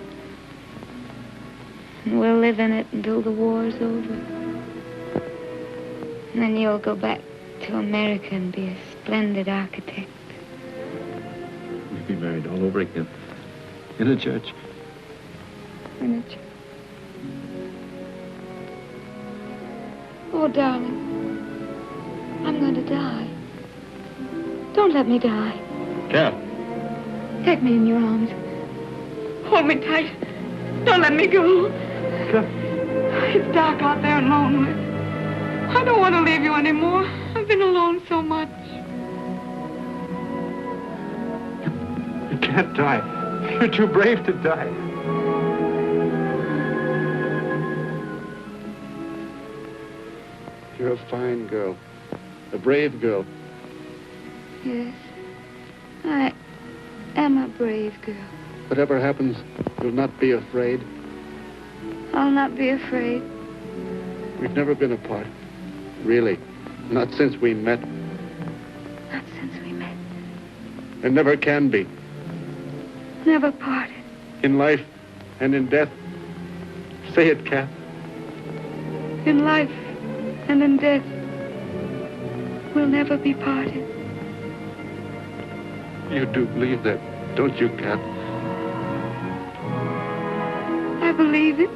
Speaker 7: And we'll live in it until the war's over. And then you'll go back to America and be a splendid architect.
Speaker 17: We'll be married all over again. In a church.
Speaker 7: In a church. Oh, darling. I'm going to die. Don't let me die.
Speaker 17: Cap.
Speaker 7: Take me in your arms. Hold me tight. Don't let me go.
Speaker 17: Cap.
Speaker 7: It's dark out there and lonely. I don't want to leave you anymore. I've been alone so much.
Speaker 17: You can't die. You're too brave to die. You're a fine girl. A brave girl.
Speaker 7: Yes. I am a brave girl.
Speaker 17: Whatever happens, you'll not be afraid.
Speaker 7: I'll not be afraid.
Speaker 17: We've never been apart. Really. Not since we met.
Speaker 7: Not since we met.
Speaker 17: And never can be.
Speaker 7: Never parted.
Speaker 17: In life and in death. Say it, Cap.
Speaker 7: In life and in death, we'll never be parted.
Speaker 17: You do believe that, don't you, Cap?
Speaker 7: I believe it.